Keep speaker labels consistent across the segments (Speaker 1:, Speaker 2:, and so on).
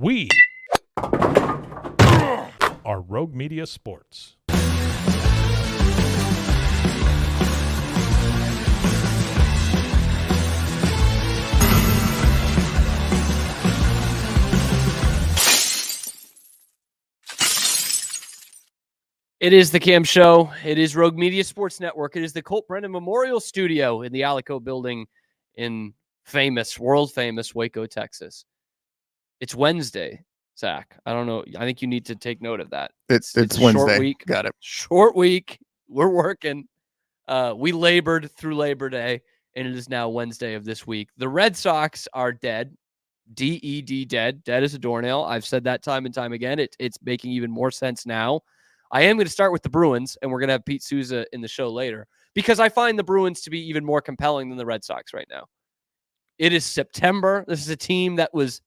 Speaker 1: We are Rogue Media Sports.
Speaker 2: It is the Cam Show. It is Rogue Media Sports Network. It is the Colt Brennan Memorial Studio in the Alico building in world famous Waco, Texas. It's Wednesday, Zach. I don't know. I think you need to take note of that.
Speaker 3: It's
Speaker 2: a
Speaker 3: Wednesday.
Speaker 2: Short week.
Speaker 3: Got it.
Speaker 2: Short week. We're working. We labored through Labor Day, and it is now Wednesday of this week. The Red Sox are dead. D-E-D, dead. Dead as a doornail. I've said that time and time again. It's making even more sense now. I am going to start with the Bruins, and we're going to have Pete Souza in the show later, because I find the Bruins to be even more compelling than the Red Sox right now. It is September. This is a team that was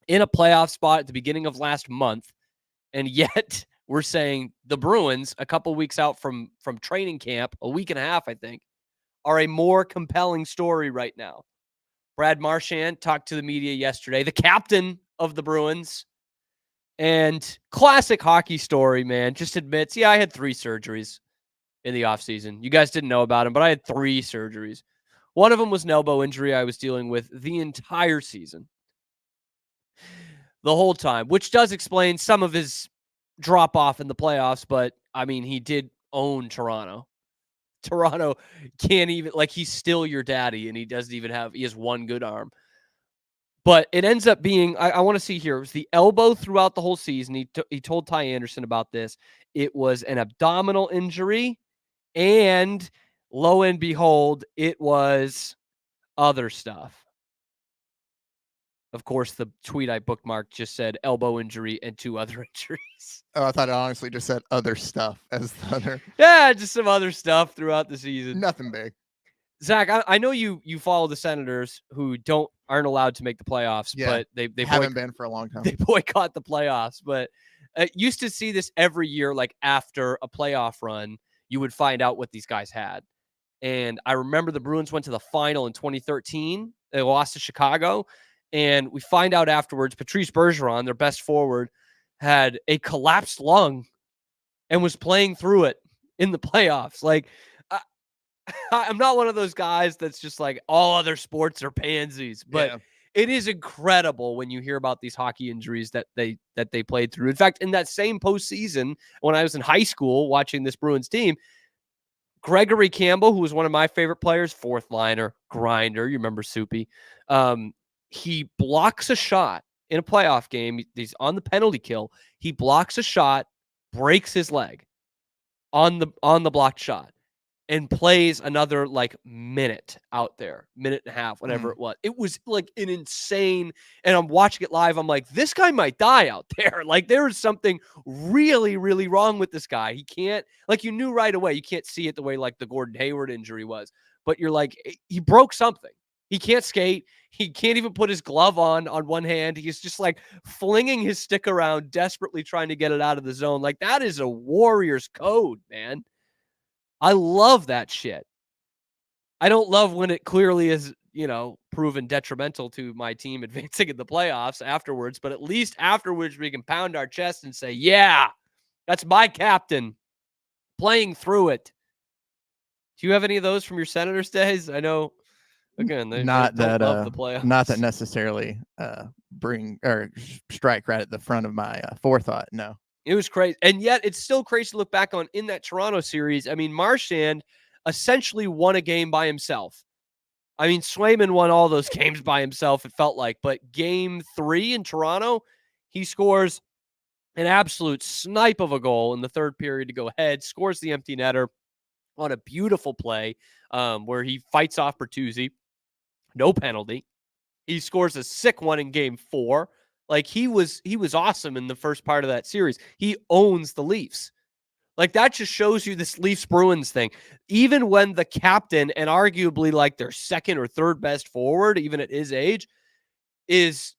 Speaker 2: in a playoff spot at the beginning of last month, and yet we're saying the Bruins, a couple weeks out from training camp, a week and a half, I think, are a more compelling story right now. Brad Marchand talked to the media yesterday, the captain of the Bruins, and classic hockey story, man. Just admits, I had 3 surgeries in the offseason. You guys didn't know about them, but I had 3 surgeries. One of them was an elbow injury I was dealing with the entire season. The whole time, which does explain some of his drop-off in the playoffs, but, I mean, he did own Toronto. Toronto can't even, he's still your daddy, and he has one good arm. But it ends up being, I want to see here, it was the elbow throughout the whole season. He told Ty Anderson about this. It was an abdominal injury, and lo and behold, it was other stuff. Of course, the tweet I bookmarked just said elbow injury and 2 other injuries.
Speaker 3: Oh, I thought it honestly just said other stuff as the other.
Speaker 2: Yeah, just some other stuff throughout the season.
Speaker 3: Nothing big.
Speaker 2: Zach, I know you follow the Senators, who aren't allowed to make the playoffs, but they
Speaker 3: haven't been for a long time.
Speaker 2: They boycott the playoffs, but used to see this every year. Like after a playoff run, you would find out what these guys had. And I remember the Bruins went to the final in 2013. They lost to Chicago, and we find out afterwards Patrice Bergeron, their best forward, had a collapsed lung and was playing through it in the playoffs. I'm not one of those guys that's just like all other sports are pansies, but It is incredible when you hear about these hockey injuries that they played through. In fact, in that same postseason, when I was in high school watching this Bruins team, Gregory Campbell, who was one of my favorite players, 4th liner, grinder, you remember Soupy, he blocks a shot in a playoff game. He's on the penalty kill. He blocks a shot, breaks his leg on the blocked shot, and plays another minute out there, minute and a half, whatever it was. It was an insane, and I'm watching it live. I'm like, this guy might die out there. There is something really, really wrong with this guy. He can't, you knew right away, you can't see it the way the Gordon Hayward injury was, but you're like, he broke something. He can't skate. He can't even put his glove on one hand. He's just flinging his stick around, desperately trying to get it out of the zone. That is a warrior's code, man. I love that shit. I don't love when it clearly is, proven detrimental to my team advancing in the playoffs afterwards, but at least afterwards we can pound our chest and say, yeah, that's my captain playing through it. Do you have any of those from your Senators days? I know, again, they don't love the playoffs.
Speaker 3: Not that necessarily bring or strike right at the front of my forethought, no.
Speaker 2: It was crazy. And yet it's still crazy to look back on in that Toronto series. I mean, Marchand essentially won a game by himself. I mean, Swayman won all those games by himself, it felt like. But game 3 in Toronto, he scores an absolute snipe of a goal in the 3rd period to go ahead, scores the empty netter on a beautiful play where he fights off Bertuzzi. No penalty. He scores a sick one in game 4. He was awesome in the first part of that series. He owns the Leafs. That just shows you this Leafs-Bruins thing. Even when the captain, and arguably their 2nd or 3rd best forward, even at his age, is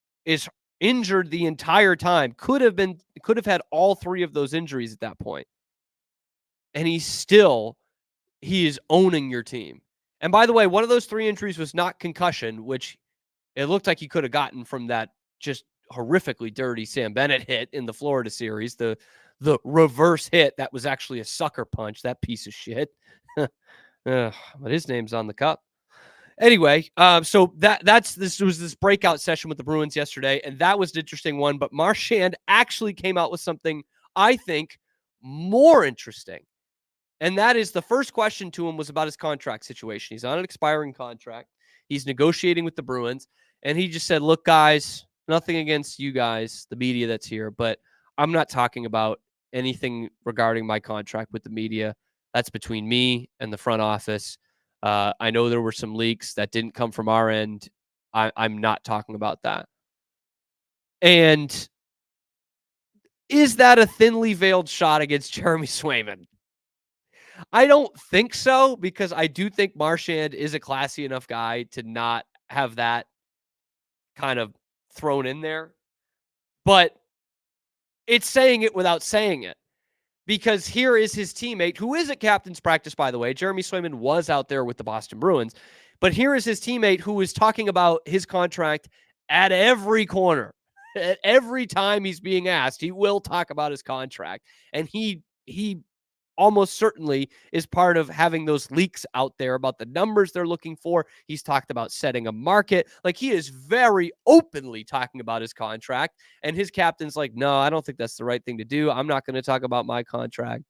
Speaker 2: injured the entire time, could have had all 3 of those injuries at that point. And he is owning your team. And by the way, one of those 3 injuries was not concussion, which it looked like he could have gotten from that just horrifically dirty Sam Bennett hit in the Florida series, the reverse hit that was actually a sucker punch, that piece of shit. But his name's on the cup. Anyway, so this was this breakout session with the Bruins yesterday, and that was an interesting one. But Marchand actually came out with something I think more interesting. And that is, the first question to him was about his contract situation. He's on an expiring contract. He's negotiating with the Bruins. And he just said, look, guys, nothing against you guys, the media that's here, but I'm not talking about anything regarding my contract with the media. That's between me and the front office. I know there were some leaks that didn't come from our end. I'm not talking about that. And is that a thinly veiled shot against Jeremy Swayman? I don't think so, because I do think Marchand is a classy enough guy to not have that kind of thrown in there. But it's saying it without saying it, because here is his teammate, who is at captain's practice, by the way. Jeremy Swayman was out there with the Boston Bruins. But here is his teammate who is talking about his contract at every corner. At every time he's being asked, he will talk about his contract. And he almost certainly is part of having those leaks out there about the numbers they're looking for. He's talked about setting a market. Like, he is very openly talking about his contract, and his captain's like, no, I don't think that's the right thing to do. I'm not going to talk about my contract.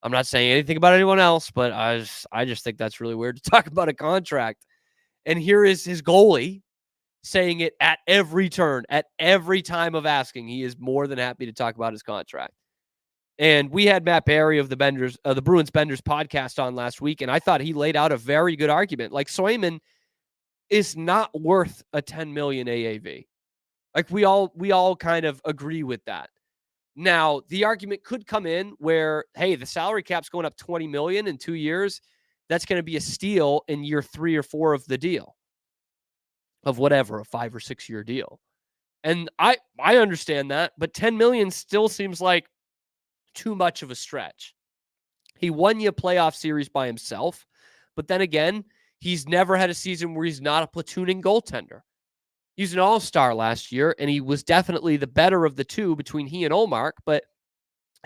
Speaker 2: I'm not saying anything about anyone else, but I just think that's really weird to talk about a contract. And here is his goalie saying it at every turn, at every time of asking. He is more than happy to talk about his contract. And we had Matt Barry of the Bruins Benders podcast on last week, and I thought he laid out a very good argument. Like, Swayman is not worth a $10 million AAV. Like, we all kind of agree with that. Now, the argument could come in where, hey, the salary cap's going up $20 million in 2 years. That's going to be a steal in year 3 or 4 of the deal, of whatever, a 5 or 6 year deal. And I understand that, but $10 million still seems like too much of a stretch. He won you a playoff series by himself, but then again, he's never had a season where he's not a platooning goaltender. He's an all-star last year, and he was definitely the better of the two between he and Olmark, but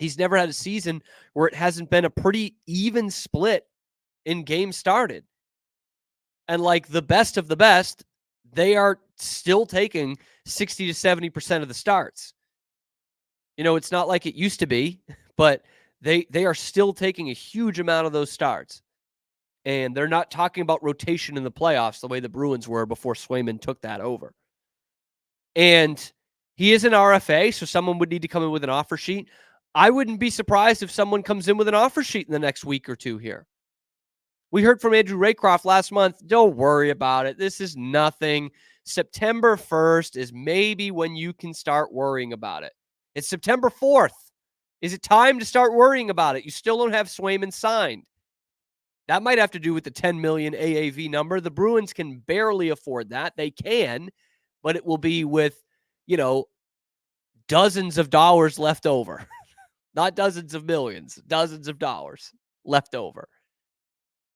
Speaker 2: he's never had a season where it hasn't been a pretty even split in games started. And like the best of the best, they are still taking 60 to 70% of the starts. You know, it's not like it used to be, but they are still taking a huge amount of those starts. And they're not talking about rotation in the playoffs the way the Bruins were before Swayman took that over. And he is an RFA, so someone would need to come in with an offer sheet. I wouldn't be surprised if someone comes in with an offer sheet in the next week or two here. We heard from Andrew Raycroft last month. Don't worry about it. This is nothing. September 1st is maybe when you can start worrying about it. It's September 4th. Is it time to start worrying about it? You still don't have Swayman signed. That might have to do with the $10 million AAV number. The Bruins can barely afford that. They can, but it will be with, dozens of dollars left over. Not dozens of millions, dozens of dollars left over.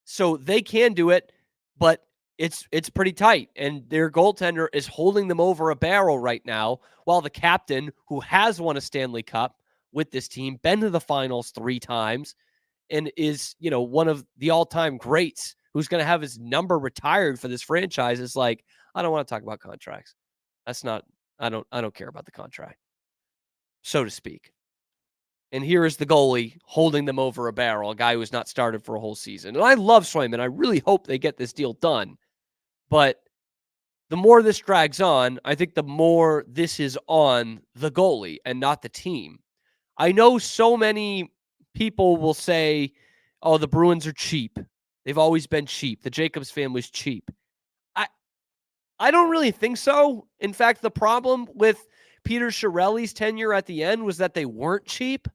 Speaker 2: So they can do it, but it's pretty tight. And their goaltender is holding them over a barrel right now, while the captain, who has won a Stanley Cup with this team, been to the finals 3 times, and is, one of the all-time greats, who's going to have his number retired for this franchise, is like, I don't want to talk about contracts. That's not, I don't care about the contract, so to speak. And here is the goalie holding them over a barrel, a guy who has not started for a whole season. And I love Swayman. I really hope they get this deal done. But the more this drags on, I think the more this is on the goalie and not the team. I know so many people will say, oh, the Bruins are cheap. They've always been cheap. The Jacobs family's cheap. I don't really think so. In fact, the problem with Peter Chiarelli's tenure at the end was that they weren't cheap,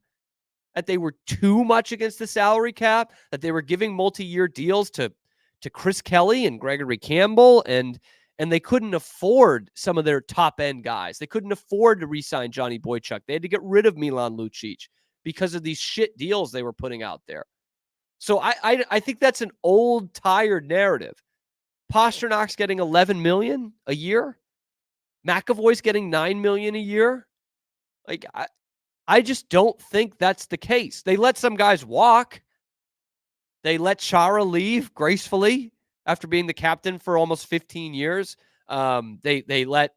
Speaker 2: that they were too much against the salary cap, that they were giving multi-year deals to Chris Kelly and Gregory Campbell, and they couldn't afford some of their top-end guys. They couldn't afford to re-sign Johnny Boychuk. They had to get rid of Milan Lucic because of these shit deals they were putting out there. So I think that's an old, tired narrative. Pasternak's getting $11 million a year. McAvoy's getting $9 million a year. Like, I just don't think that's the case. They let some guys walk. They let Chara leave gracefully after being the captain for almost 15 years. They let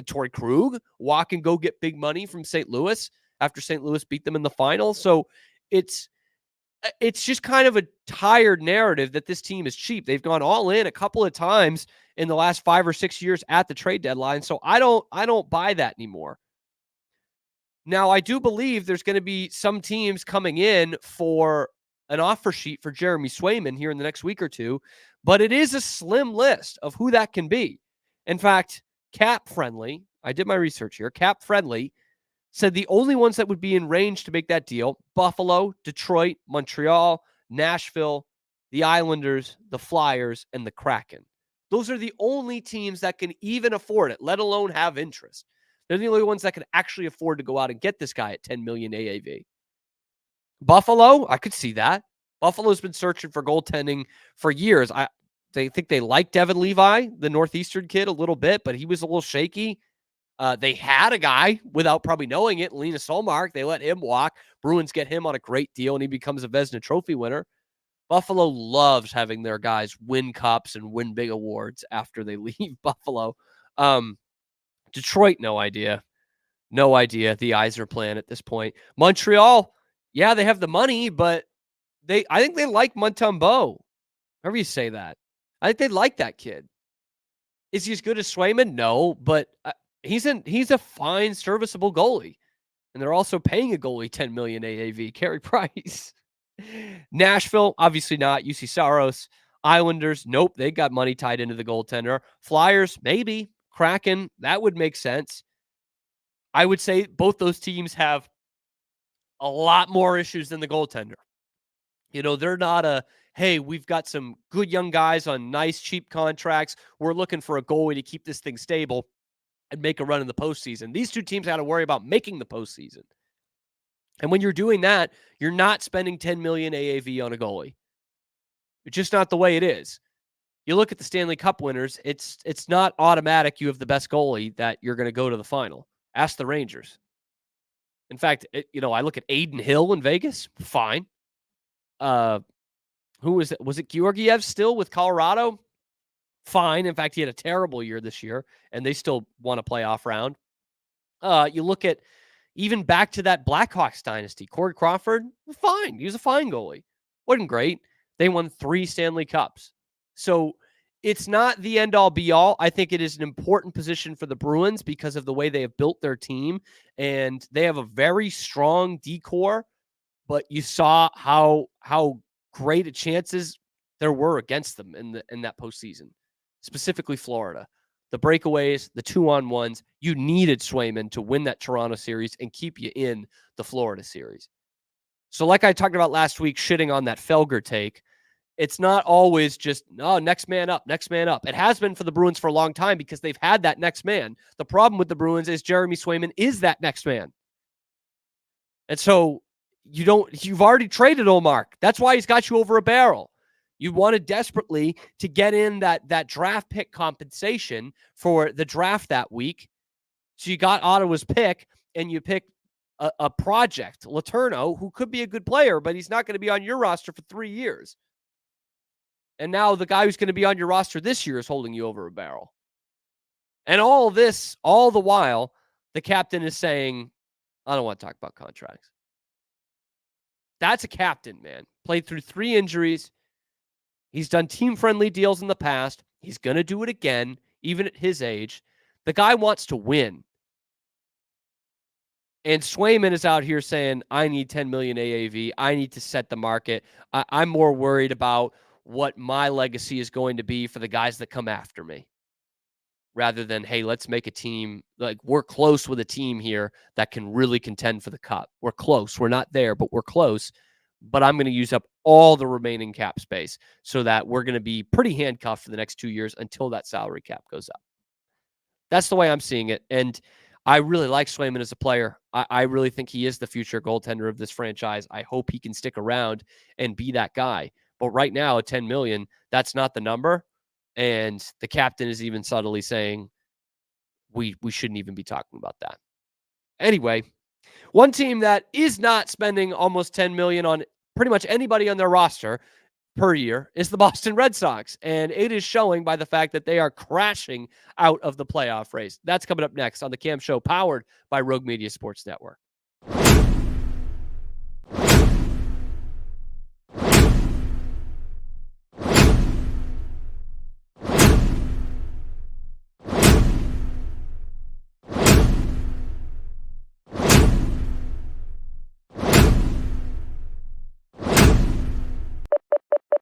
Speaker 2: Torrey Krug walk and go get big money from St. Louis after St. Louis beat them in the final. So it's just kind of a tired narrative that this team is cheap. They've gone all in a couple of times in the last 5 or 6 years at the trade deadline. So I don't buy that anymore. Now, I do believe there's going to be some teams coming in for an offer sheet for Jeremy Swayman here in the next week or two, but it is a slim list of who that can be. In fact, Cap Friendly, I did my research here, Cap Friendly said the only ones that would be in range to make that deal, Buffalo, Detroit, Montreal, Nashville, the Islanders, the Flyers, and the Kraken. Those are the only teams that can even afford it, let alone have interest. They're the only ones that can actually afford to go out and get this guy at $10 million AAV. Buffalo, I could see that. Buffalo's been searching for goaltending for years. They think they like Devin Levi, the Northeastern kid, a little bit, but he was a little shaky. They had a guy without probably knowing it, Linus Ullmark. They let him walk. Bruins get him on a great deal, and he becomes a Vezina Trophy winner. Buffalo loves having their guys win cups and win big awards after they leave Buffalo. Detroit, no idea. No idea. The Yzer plan at this point. Montreal, yeah, they have the money, but I think they like Montembeault. However you say that. I think they like that kid. Is he as good as Swayman? No, but he's a fine, serviceable goalie. And they're also paying a goalie $10 million AAV. Carey Price. Nashville, obviously not. UC Saros. Islanders, nope. They got money tied into the goaltender. Flyers, maybe. Kraken, that would make sense. I would say both those teams have a lot more issues than the goaltender. You know, they're not hey, we've got some good young guys on nice, cheap contracts. We're looking for a goalie to keep this thing stable and make a run in the postseason. These two teams got to worry about making the postseason. And when you're doing that, you're not spending $10 million AAV on a goalie. It's just not the way it is. You look at the Stanley Cup winners, it's not automatic you have the best goalie that you're going to go to the final. Ask the Rangers. In fact, I look at Aiden Hill in Vegas, fine. Who was it? Was it Georgiev still with Colorado? Fine. In fact, he had a terrible year this year, and they still won a playoff round. You look at even back to that Blackhawks dynasty, Corey Crawford, fine. He was a fine goalie. Wasn't great. They won 3 Stanley Cups. So it's not the end-all, be-all. I think it is an important position for the Bruins because of the way they have built their team, and they have a very strong D-core, but you saw how great a chances there were against them in that postseason, specifically Florida. The breakaways, the 2-on-1s, you needed Swayman to win that Toronto series and keep you in the Florida series. So like I talked about last week, shitting on that Felger take, it's not always just, next man up, next man up. It has been for the Bruins for a long time because they've had that next man. The problem with the Bruins is Jeremy Swayman is that next man. And so you've already traded Ullmark. That's why he's got you over a barrel. You wanted desperately to get in that draft pick compensation for the draft that week. So you got Ottawa's pick, and you picked a project, Letourneau, who could be a good player, but he's not going to be on your roster for 3 years. And now the guy who's going to be on your roster this year is holding you over a barrel. And all this, all the while, the captain is saying, I don't want to talk about contracts. That's a captain, man. Played through 3 injuries. He's done team-friendly deals in the past. He's going to do it again, even at his age. The guy wants to win. And Swayman is out here saying, I need $10 million AAV. I need to set the market. I'm more worried about what my legacy is going to be for the guys that come after me, rather than, hey, let's make a team. Like, we're close with a team here that can really contend for the cup. We're close. We're not there, but we're close. But I'm going to use up all the remaining cap space so that we're going to be pretty handcuffed for the next 2 years until that salary cap goes up. That's the way I'm seeing it. And I really like Swayman as a player. I really think he is the future goaltender of this franchise. I hope he can stick around and be that guy. But right now, at $10 million, that's not the number. And the captain is even subtly saying, we shouldn't even be talking about that. Anyway, one team that is not spending almost $10 million on pretty much anybody on their roster per year is the Boston Red Sox. And it is showing by the fact that they are crashing out of the playoff race. That's coming up next on the Cam Show, powered by Rogue Media Sports Network.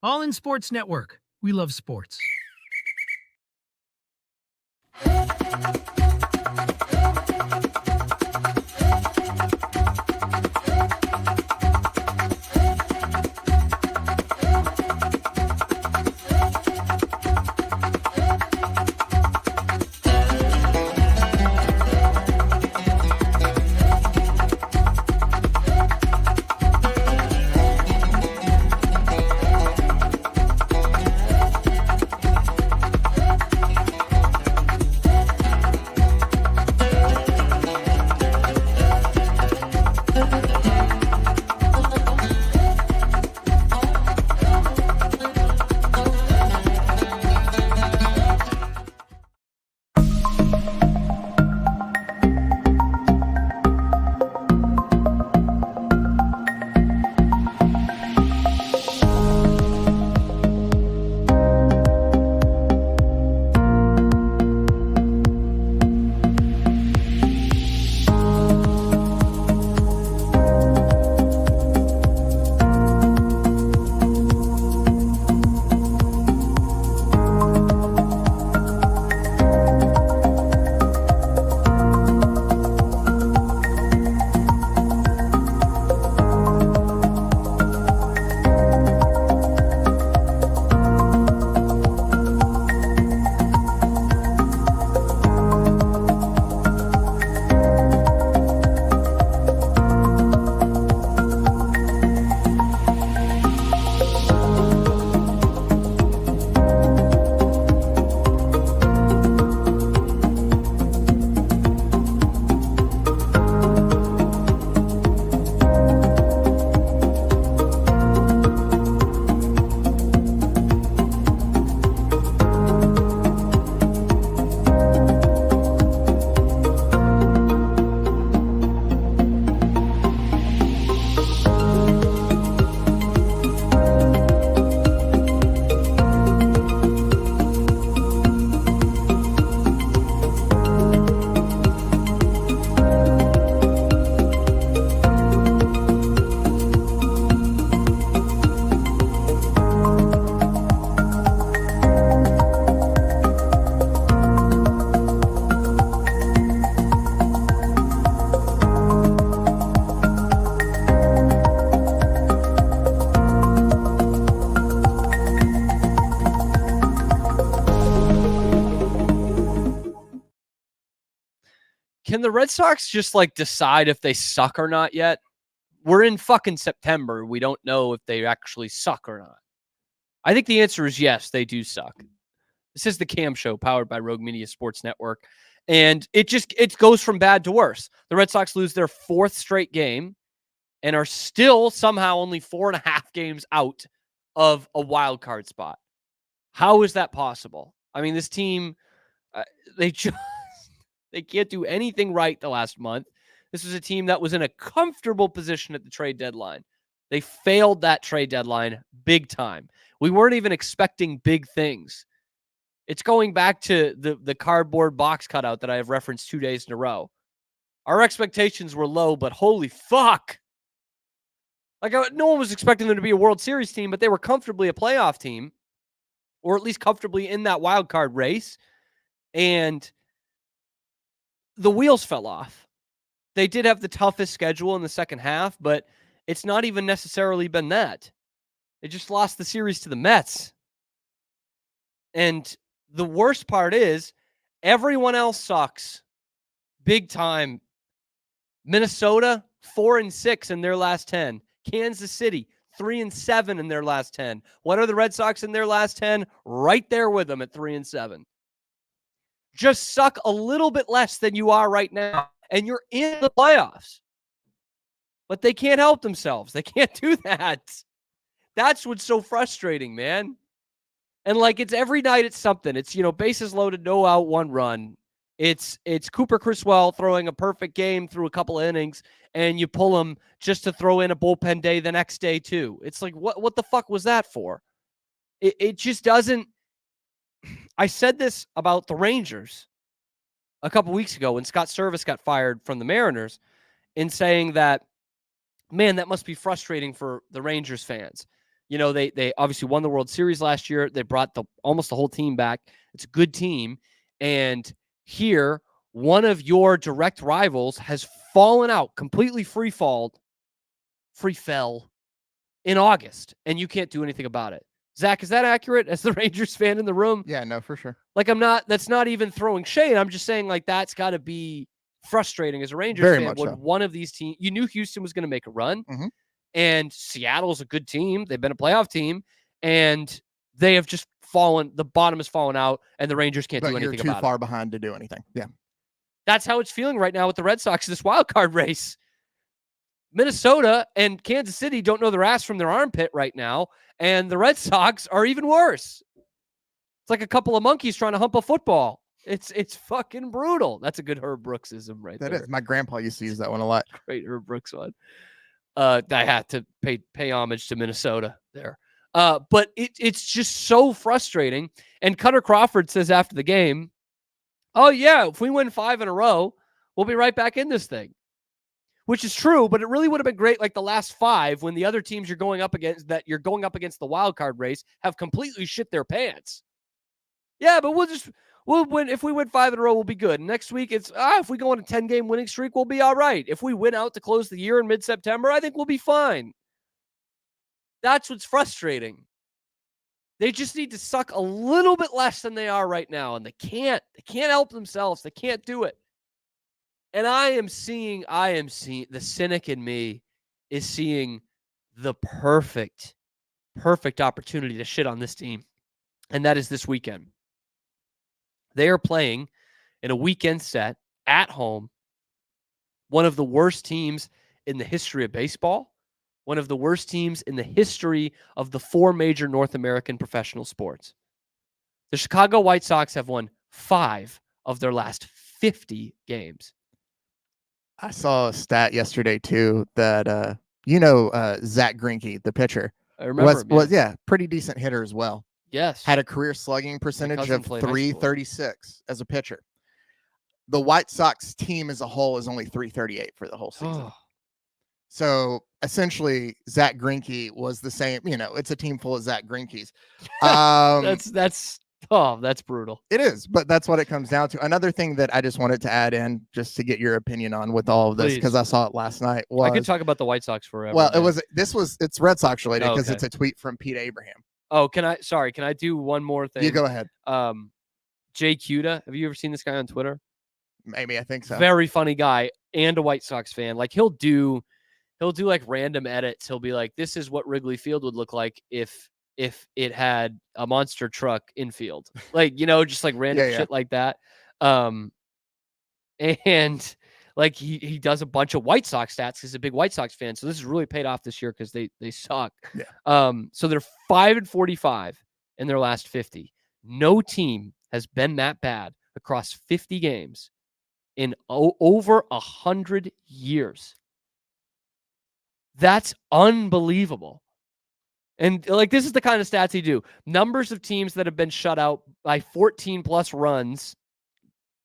Speaker 4: All in Sports Network. We love sports.
Speaker 2: Can the Red Sox just like decide if they suck or not yet? We're in fucking September. We don't know if they actually suck or not. I think the answer is yes, they do suck. This is the Cam Show, powered by Rogue Media Sports Network. And it goes from bad to worse. The Red Sox lose their fourth straight game and are still somehow only 4.5 games out of a wild card spot. How is that possible? I mean, this team, they can't do anything right the last month. This was a team that was in a comfortable position at the trade deadline. They failed that trade deadline big time. We weren't even expecting big things. It's going back to the cardboard box cutout that I have referenced 2 days in a row. Our expectations were low, but holy fuck. Like, no one was expecting them to be a World Series team, but they were comfortably a playoff team, or at least comfortably in that wild card race. And the wheels fell off. They did have the toughest schedule in the second half, but it's not even necessarily been that. They just lost the series to the Mets. And the worst part is everyone else sucks big time. Minnesota, 4-6 in their last 10. Kansas City, 3-7 in their last 10. What are the Red Sox in their last 10? Right there with them at 3-7. Just suck a little bit less than you are right now, and you're in the playoffs. But they can't help themselves. They can't do that. That's what's so frustrating, man. And like, it's every night it's something. It's, bases loaded, no out, 1 run. It's Cooper Criswell throwing a perfect game through a couple of innings, and you pull him just to throw in a bullpen day the next day too. It's like, what the fuck was that for? It just doesn't. I said this about the Rangers a couple weeks ago when Scott Service got fired from the Mariners, in saying that, man, that must be frustrating for the Rangers fans. They obviously won the World Series last year. They brought almost the whole team back. It's a good team. And here, one of your direct rivals has fallen out, completely free fell in August, and you can't do anything about it. Zach, is that accurate as the Rangers fan in the room?
Speaker 3: Yeah, no, for sure.
Speaker 2: Like, that's not even throwing shade. I'm just saying, like, that's got to be frustrating as a Rangers
Speaker 3: Very
Speaker 2: fan
Speaker 3: much
Speaker 2: when
Speaker 3: so.
Speaker 2: one of these teams, you knew Houston was going to make a run,
Speaker 3: Mhm.
Speaker 2: and Seattle's a good team. They've been a playoff team, and they have just fallen. The bottom has fallen out, and the Rangers can't do
Speaker 3: But
Speaker 2: anything
Speaker 3: you're too
Speaker 2: about
Speaker 3: far
Speaker 2: it.
Speaker 3: behind to do anything. Yeah.
Speaker 2: That's how it's feeling right now with the Red Sox in this wild card race. Minnesota and Kansas City don't know their ass from their armpit right now, and the Red Sox are even worse. It's like a couple of monkeys trying to hump a football. It's fucking brutal. That's a good Herb Brooksism right there.
Speaker 3: That is. My grandpa used to use that one a lot.
Speaker 2: Great Herb Brooks one. I had to pay homage to Minnesota there. But it's just so frustrating. And Cutter Crawford says after the game, oh, yeah, if we win 5 in a row, we'll be right back in this thing. Which is true, but it really would have been great like the last 5 when the other teams you're going up against the wild card race have completely shit their pants. Yeah, but we'll win. If we win 5 in a row, we'll be good. Next week, it's if we go on a 10-game winning streak, we'll be all right. If we win out to close the year in mid-September, I think we'll be fine. That's what's frustrating. They just need to suck a little bit less than they are right now, and they can't. They can't help themselves. They can't do it. And I am seeing the cynic in me is seeing the perfect opportunity to shit on this team. And that is this weekend. They are playing in a weekend set at home. One of the worst teams in the history of baseball. One of the worst teams in the history of the 4 major North American professional sports. The Chicago White Sox have won 5 of their last 50 games.
Speaker 3: I saw a stat yesterday too that Zach Greinke, the pitcher,
Speaker 2: I remember
Speaker 3: was pretty decent hitter as well.
Speaker 2: Yes.
Speaker 3: Had a career slugging percentage
Speaker 2: cousin
Speaker 3: of
Speaker 2: played high school.
Speaker 3: .336 as a pitcher. The White Sox team as a whole is only .338 for the whole season. So essentially, Zach Greinke was the same. It's a team full of Zach Greinkes.
Speaker 2: That's brutal.
Speaker 3: It is, but that's what it comes down to. Another thing that I just wanted to add in, just to get your opinion on with all of this, because I saw it last night.
Speaker 2: I could talk about the White Sox forever.
Speaker 3: Well, it's Red Sox related because
Speaker 2: okay.
Speaker 3: it's a tweet from Pete Abraham.
Speaker 2: Oh, can I do one more thing?
Speaker 3: You go ahead.
Speaker 2: Jay Cuda. Have you ever seen this guy on Twitter?
Speaker 3: Maybe, I think so.
Speaker 2: Very funny guy and a White Sox fan. Like he'll do like random edits. He'll be like, this is what Wrigley Field would look like if it had a monster truck infield. Like, just like random shit like that. And like he does a bunch of White Sox stats. He's a big White Sox fan. So this has really paid off this year because they suck.
Speaker 3: Yeah.
Speaker 2: So they're 5-45 in their last 50. No team has been that bad across 50 games in over 100 years. That's unbelievable. And like, this is the kind of stats he do. Numbers of teams that have been shut out by 14 plus runs,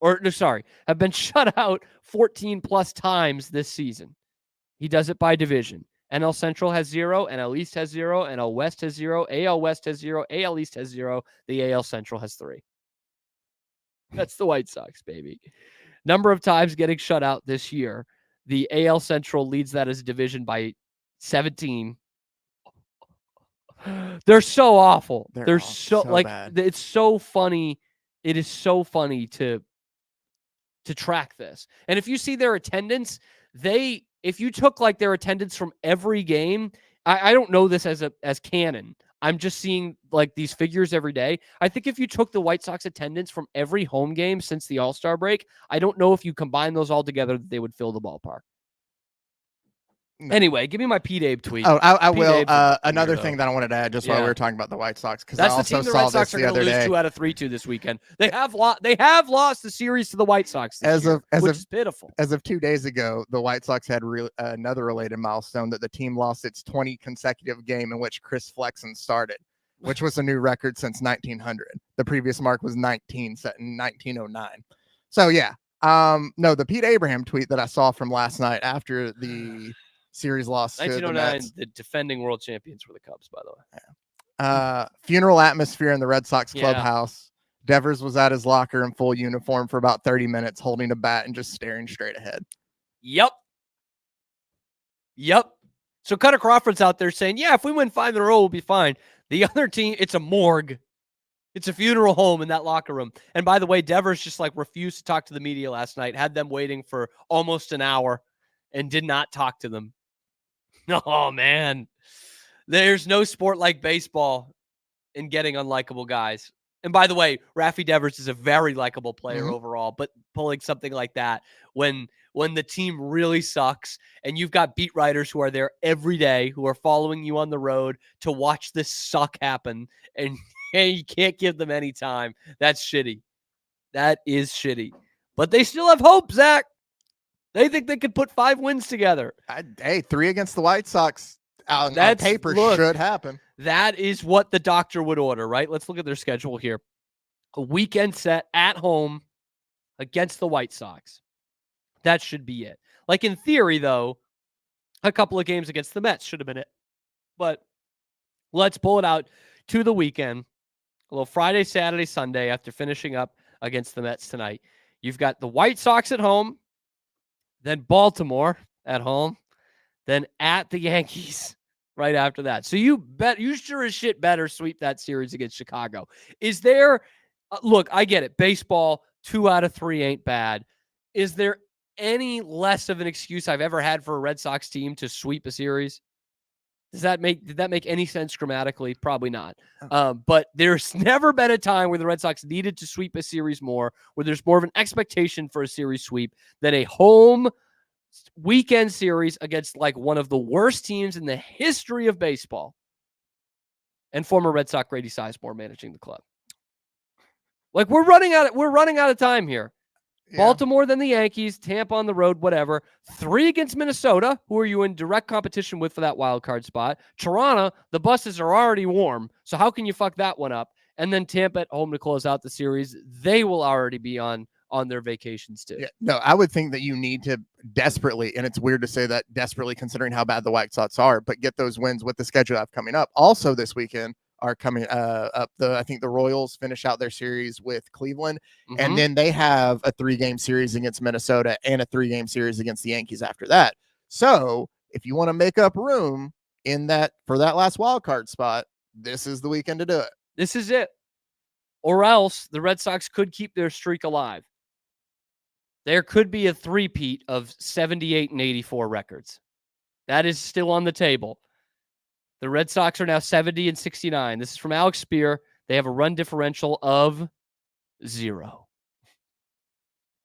Speaker 2: have been shut out 14 plus times this season. He does it by division. NL Central has 0, NL East has 0, NL West has 0, AL West has 0, AL East has 0, the AL Central has 3. That's the White Sox, baby. Number of times getting shut out this year. The AL Central leads that as a division by 17. They're so awful. They're so like
Speaker 3: bad.
Speaker 2: It's so funny. It is so funny to track this. And if you see their attendance, if you took like their attendance from every game, I don't know this as canon. I'm just seeing like these figures every day. I think if you took the White Sox attendance from every home game since the All-Star break, I don't know if you combine those all together that they would fill the ballpark.
Speaker 3: No.
Speaker 2: Anyway, give me my Pete Abe tweet.
Speaker 3: Oh, I
Speaker 2: Pete
Speaker 3: will.
Speaker 2: Abe's a
Speaker 3: Another
Speaker 2: weirdo.
Speaker 3: thing that I wanted to add, just while we
Speaker 2: Yeah.
Speaker 3: were talking about the White Sox, because I
Speaker 2: That's the
Speaker 3: also
Speaker 2: team the
Speaker 3: saw
Speaker 2: Red
Speaker 3: this
Speaker 2: Sox are
Speaker 3: the
Speaker 2: going to
Speaker 3: other
Speaker 2: lose
Speaker 3: day.
Speaker 2: 2 out of 3 to this weekend. They have lost the series to the White Sox this year, which is pitiful.
Speaker 3: As of 2 days ago, the White Sox had another related milestone that the team lost its 20 consecutive game in which Chris Flexen started, which was a new record since 1900. The previous mark was 19, set in 1909. So yeah, no, the Pete Abraham tweet that I saw from last night after the series loss to the
Speaker 2: 1909,
Speaker 3: Mets.
Speaker 2: the defending world champions were the Cubs, by the way.
Speaker 3: Funeral atmosphere in the Red Sox
Speaker 2: Yeah.
Speaker 3: clubhouse. Devers was at his locker in full uniform for about 30 minutes, holding a bat and just staring straight ahead.
Speaker 2: Yep. So Cutter Crawford's out there saying, yeah, if we win 5 in a row, we'll be fine. The other team, it's a morgue. It's a funeral home in that locker room. And by the way, Devers just like refused to talk to the media last night, had them waiting for almost an hour and did not talk to them. Oh, man. There's no sport like baseball in getting unlikable guys. And by the way, Rafi Devers is a very likable player overall, but pulling something like that when the team really sucks and you've got beat writers who are there every day, who are following you on the road to watch this suck happen, and you can't give them any time. That's shitty. That is shitty. But they still have hope, Zach. They think they could put 5 wins together.
Speaker 3: Hey, 3 against the White Sox on paper should happen.
Speaker 2: That is what the doctor would order, right? Let's look at their schedule here. A weekend set at home against the White Sox. That should be it. Like in theory, though, a couple of games against the Mets should have been it. But let's pull it out to the weekend. A little Friday, Saturday, Sunday after finishing up against the Mets tonight. You've got the White Sox at home, then Baltimore at home, then at the Yankees right after that. So you sure as shit better sweep that series against Chicago. Is there, look, I get it. Baseball, 2 out of 3 ain't bad. Is there any less of an excuse I've ever had for a Red Sox team to sweep a series? Did that make any sense grammatically? Probably not. But there's never been a time where the Red Sox needed to sweep a series more, where there's more of an expectation for a series sweep than a home weekend series against like one of the worst teams in the history of baseball, and former Red Sox Grady Sizemore managing the club. Like we're running out of time here. Yeah. Baltimore, then the Yankees, Tampa on the road, whatever. 3 against Minnesota, who are you in direct competition with for that wild card spot? Toronto, the buses are already warm, so how can you fuck that one up? And then Tampa at home to close out the series. They will already be on their vacations too.
Speaker 3: Yeah, no, I would think that you need to desperately, and it's weird to say that desperately considering how bad the White Sox are, but get those wins with the schedule I have coming up. Also this weekend are coming up. I think the Royals finish out their series with Cleveland, and then they have a 3-game series against Minnesota and a 3-game series against the Yankees after that. So if you want to make up room in that for that last wild card spot, this is the weekend to do it.
Speaker 2: This is it. Or else the Red Sox could keep their streak alive. There could be a three-peat of 78 and 84 records. That is still on the table. The Red Sox are now 70 and 69. This is from Alex Spear. They have a run differential of 0.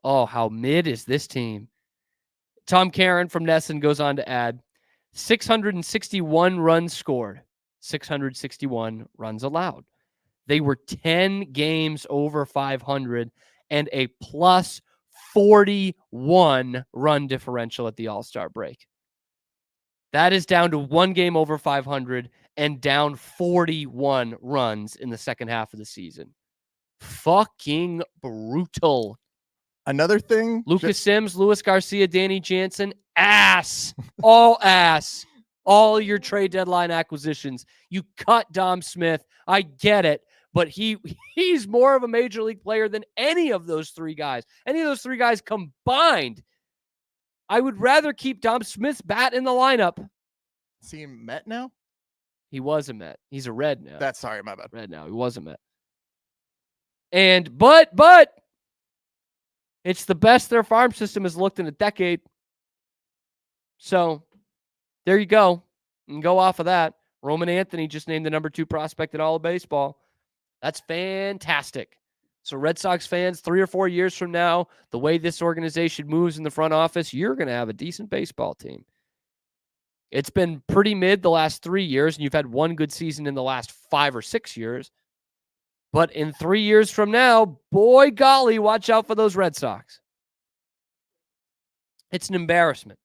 Speaker 2: Oh, how mid is this team? Tom Caron from Nesson goes on to add 661 runs scored, 661 runs allowed. They were 10 games over 500 and a plus 41 run differential at the All-Star break. That is down to 1 game over 500 and down 41 runs in the second half of the season. Fucking brutal.
Speaker 3: Another thing,
Speaker 2: Lucas Sims, Luis Garcia, Danny Jansen, ass. All ass. All your trade deadline acquisitions. You cut Dom Smith. I get it. But he's more of a major league player than any of those 3 guys. Any of those 3 guys combined. I would rather keep Dom Smith's bat in the lineup.
Speaker 3: Is he a Met now?
Speaker 2: He was a Met. He's a Red now.
Speaker 3: Sorry, my bad.
Speaker 2: Red now. He was a Met. And but it's the best their farm system has looked in a decade. So there you go. And go off of that. Roman Anthony just named the number 2 prospect in all of baseball. That's fantastic. So Red Sox fans, 3 or 4 years from now, the way this organization moves in the front office, you're going to have a decent baseball team. It's been pretty mid the last 3 years, and you've had one good season in the last 5 or 6 years. But in 3 years from now, boy golly, watch out for those Red Sox. It's an embarrassment.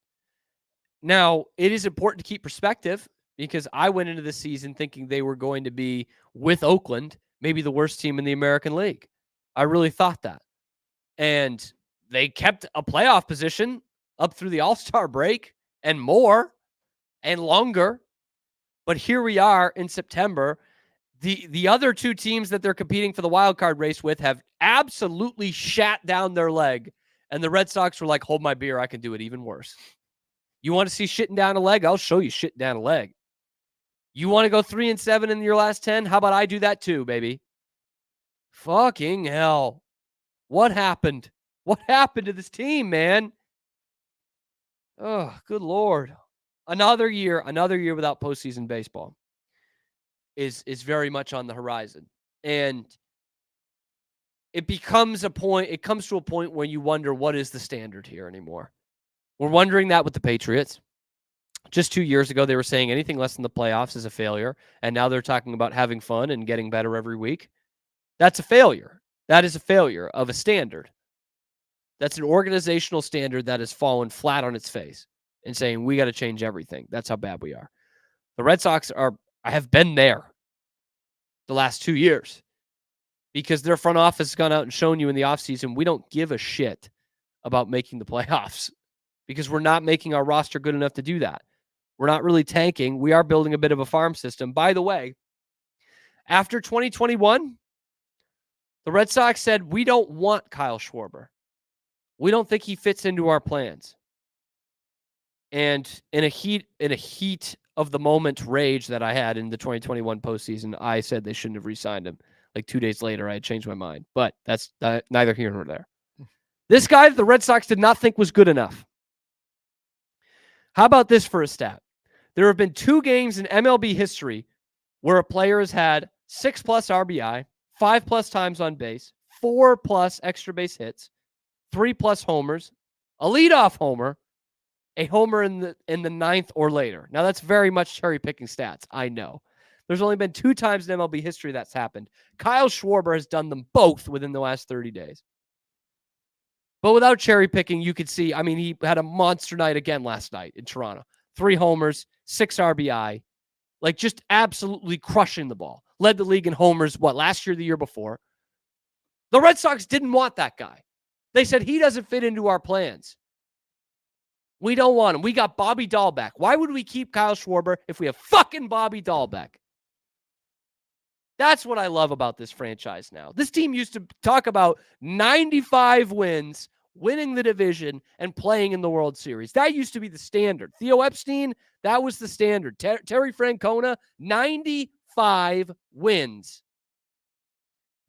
Speaker 2: Now, it is important to keep perspective because I went into the season thinking they were going to be, with Oakland, maybe the worst team in the American League. I really thought that. And they kept a playoff position up through the All-Star break and more and longer. But here we are in September. The other 2 teams that they're competing for the wild card race with have absolutely shat down their leg. And the Red Sox were like, hold my beer, I can do it even worse. You want to see shitting down a leg? I'll show you shitting down a leg. You want to go 3-7 in your last 10? How about I do that too, baby? Fucking hell. What happened? What happened to this team, man? Oh, good Lord. Another year without postseason baseball is very much on the horizon. And it comes to a point where you wonder, what is the standard here anymore? We're wondering that with the Patriots. Just 2 years ago, they were saying anything less than the playoffs is a failure. And now they're talking about having fun and getting better every week. That's a failure. That is a failure of a standard. That's an organizational standard that has fallen flat on its face and saying, we got to change everything. That's how bad we are. The Red Sox have been there the last 2 years because their front office has gone out and shown you in the offseason, we don't give a shit about making the playoffs because we're not making our roster good enough to do that. We're not really tanking. We are building a bit of a farm system. By the way, after 2021, the Red Sox said, we don't want Kyle Schwarber. We don't think he fits into our plans. And in a heat of the moment rage that I had in the 2021 postseason, I said they shouldn't have re-signed him. Like 2 days later, I had changed my mind. But that's neither here nor there. This guy the Red Sox did not think was good enough. How about this for a stat? There have been 2 games in MLB history where a player has had 6+ RBI, 5+ times on base, 4+ extra base hits, 3+ homers, a leadoff homer, a homer in the 9th or later. Now, that's very much cherry-picking stats, I know. There's only been 2 times in MLB history that's happened. Kyle Schwarber has done them both within the last 30 days. But without cherry-picking, you could see, he had a monster night again last night in Toronto. 3 homers, 6 RBI. Like, just absolutely crushing the ball. Led the league in homers, last year, the year before. The Red Sox didn't want that guy. They said, he doesn't fit into our plans. We don't want him. We got Bobby Dahlbeck. Why would we keep Kyle Schwarber if we have fucking Bobby Dahlbeck? That's what I love about this franchise now. This team used to talk about 95 wins, winning the division, and playing in the World Series. That used to be the standard. Theo Epstein, that was the standard. Terry Francona, 95 wins.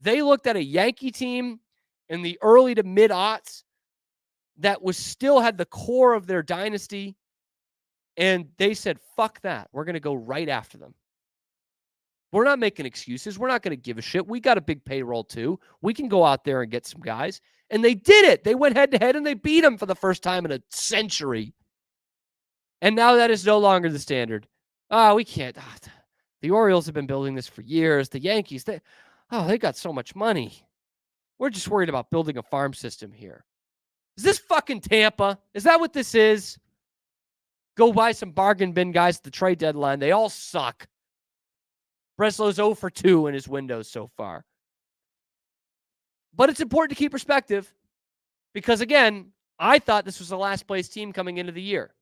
Speaker 2: They looked at a Yankee team in the early to mid-aughts that still had the core of their dynasty, and they said, fuck that. We're going to go right after them. We're not making excuses. We're not going to give a shit. We got a big payroll too. We can go out there and get some guys. And they did it. They went head-to-head and they beat them for the first time in a century. And now that is no longer the standard. We can't. The Orioles have been building this for years. The Yankees, they got so much money. We're just worried about building a farm system here. Is this fucking Tampa? Is that what this is? Go buy some bargain bin guys at the trade deadline. They all suck. Breslow's 0 for 2 in his windows so far. But it's important to keep perspective because, again, I thought this was the last place team coming into the year.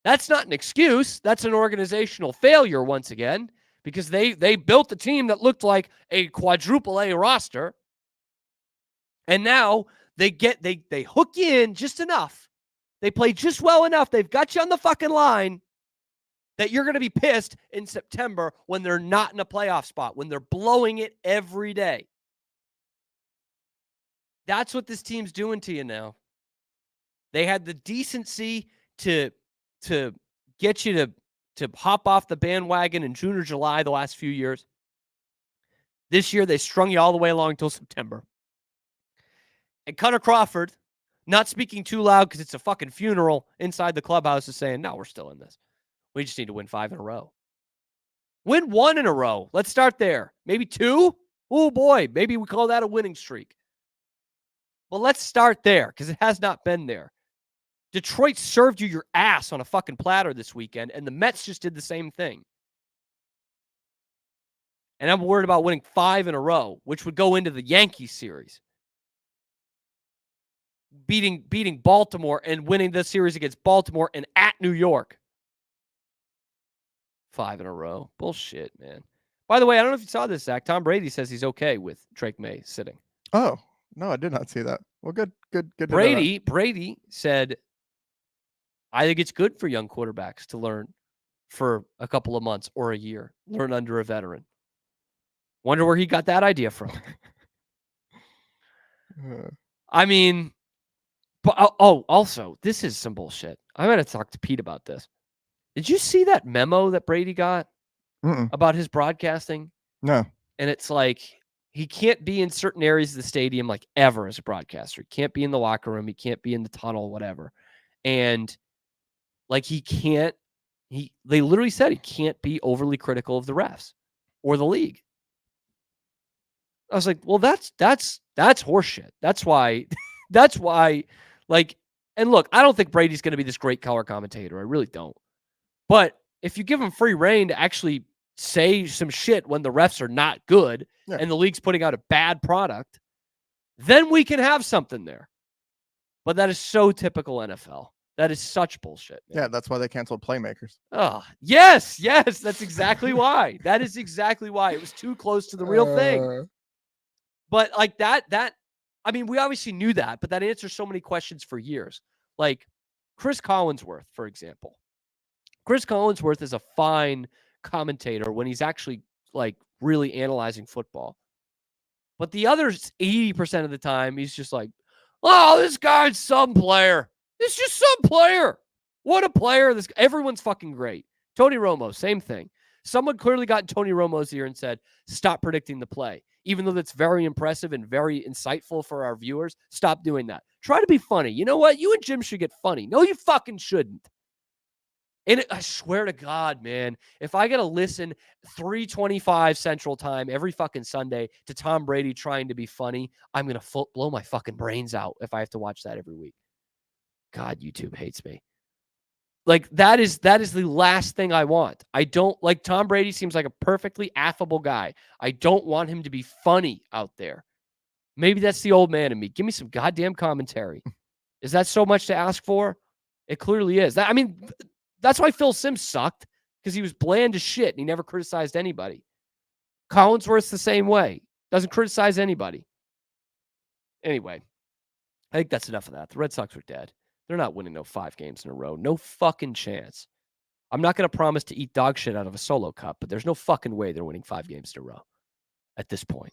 Speaker 2: That's not an excuse. That's an organizational failure once again because they built a team that looked like a quadruple A roster. And now they hook you in just enough. They play just well enough. They've got you on the fucking line that you're going to be pissed in September when they're not in a playoff spot, when they're blowing it every day. That's what this team's doing to you now. They had the decency to get you to hop off the bandwagon in June or July the last few years. This year, they strung you all the way along until September. And Connor Crawford, not speaking too loud because it's a fucking funeral inside the clubhouse, is saying, no, we're still in this. We just need to win 5 in a row. Win 1 in a row. Let's start there. Maybe 2? Oh, boy. Maybe we call that a winning streak. But let's start there because it has not been there. Detroit served you your ass on a fucking platter this weekend, and the Mets just did the same thing. And I'm worried about winning 5 in a row, which would go into the Yankees series. Beating Baltimore and winning the series against Baltimore and at New York. 5 in a row. Bullshit, man. By the way, I don't know if you saw this, Zach. Tom Brady says he's okay with Drake May sitting.
Speaker 3: Oh, no, I did not see that. Well, good.
Speaker 2: Brady said, I think it's good for young quarterbacks to learn for a couple of months or a year. Learn under a veteran. Wonder where he got that idea from. I mean, but also, this is some bullshit. I'm going to talk to Pete about this. Did you see that memo that Brady got about his broadcasting?
Speaker 3: No.
Speaker 2: And it's like, he can't be in certain areas of the stadium like ever as a broadcaster. He can't be in the locker room. He can't be in the tunnel, whatever. And like they literally said he can't be overly critical of the refs or the league. I was like, well, that's horseshit. That's why, like, and look, I don't think Brady's going to be this great color commentator. I really don't. But if you give him free reign to actually say some shit when the refs are not good and the league's putting out a bad product, then we can have something there. But that is so typical NFL. That is such bullshit, man.
Speaker 3: Yeah, that's why they canceled Playmakers.
Speaker 2: Oh, yes, that's exactly why. That is exactly why. It was too close to the real thing. But like that, I mean, we obviously knew that, but that answers so many questions for years. Like Chris Collinsworth, for example. Chris Collinsworth is a fine commentator when he's actually like really analyzing football. But the other 80% of the time, he's just like, oh, this guy's some player. It's just some player. What a player. Everyone's fucking great. Tony Romo, same thing. Someone clearly got in Tony Romo's ear and said, stop predicting the play. Even though that's very impressive and very insightful for our viewers, stop doing that. Try to be funny. You know what? You and Jim should get funny. No, you fucking shouldn't. And I swear to God, man, if I got to listen 3:25 Central Time every fucking Sunday to Tom Brady trying to be funny, I'm going to blow my fucking brains out if I have to watch that every week. God, YouTube hates me. Like, that is the last thing I want. I don't like Tom Brady seems like a perfectly affable guy. I don't want him to be funny out there. Maybe that's the old man in me. Give me some goddamn commentary. Is that so much to ask for? It clearly is. That's why Phil Simms sucked, because he was bland as shit and he never criticized anybody. Collinsworth's the same way. Doesn't criticize anybody. Anyway, I think that's enough of that. The Red Sox are dead. They're not winning no 5 games in a row. No fucking chance. I'm not going to promise to eat dog shit out of a solo cup, but there's no fucking way they're winning 5 games in a row at this point.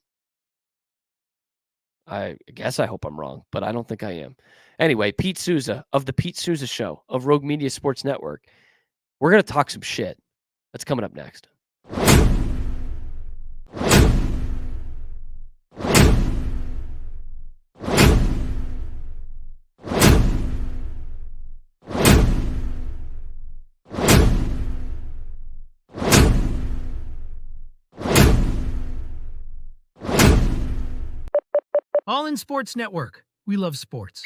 Speaker 2: I guess I hope I'm wrong, but I don't think I am. Anyway, Pete Souza of the Pete Souza Show of Rogue Media Sports Network. We're going to talk some shit. That's coming up next.
Speaker 4: All in Sports Network. We love sports.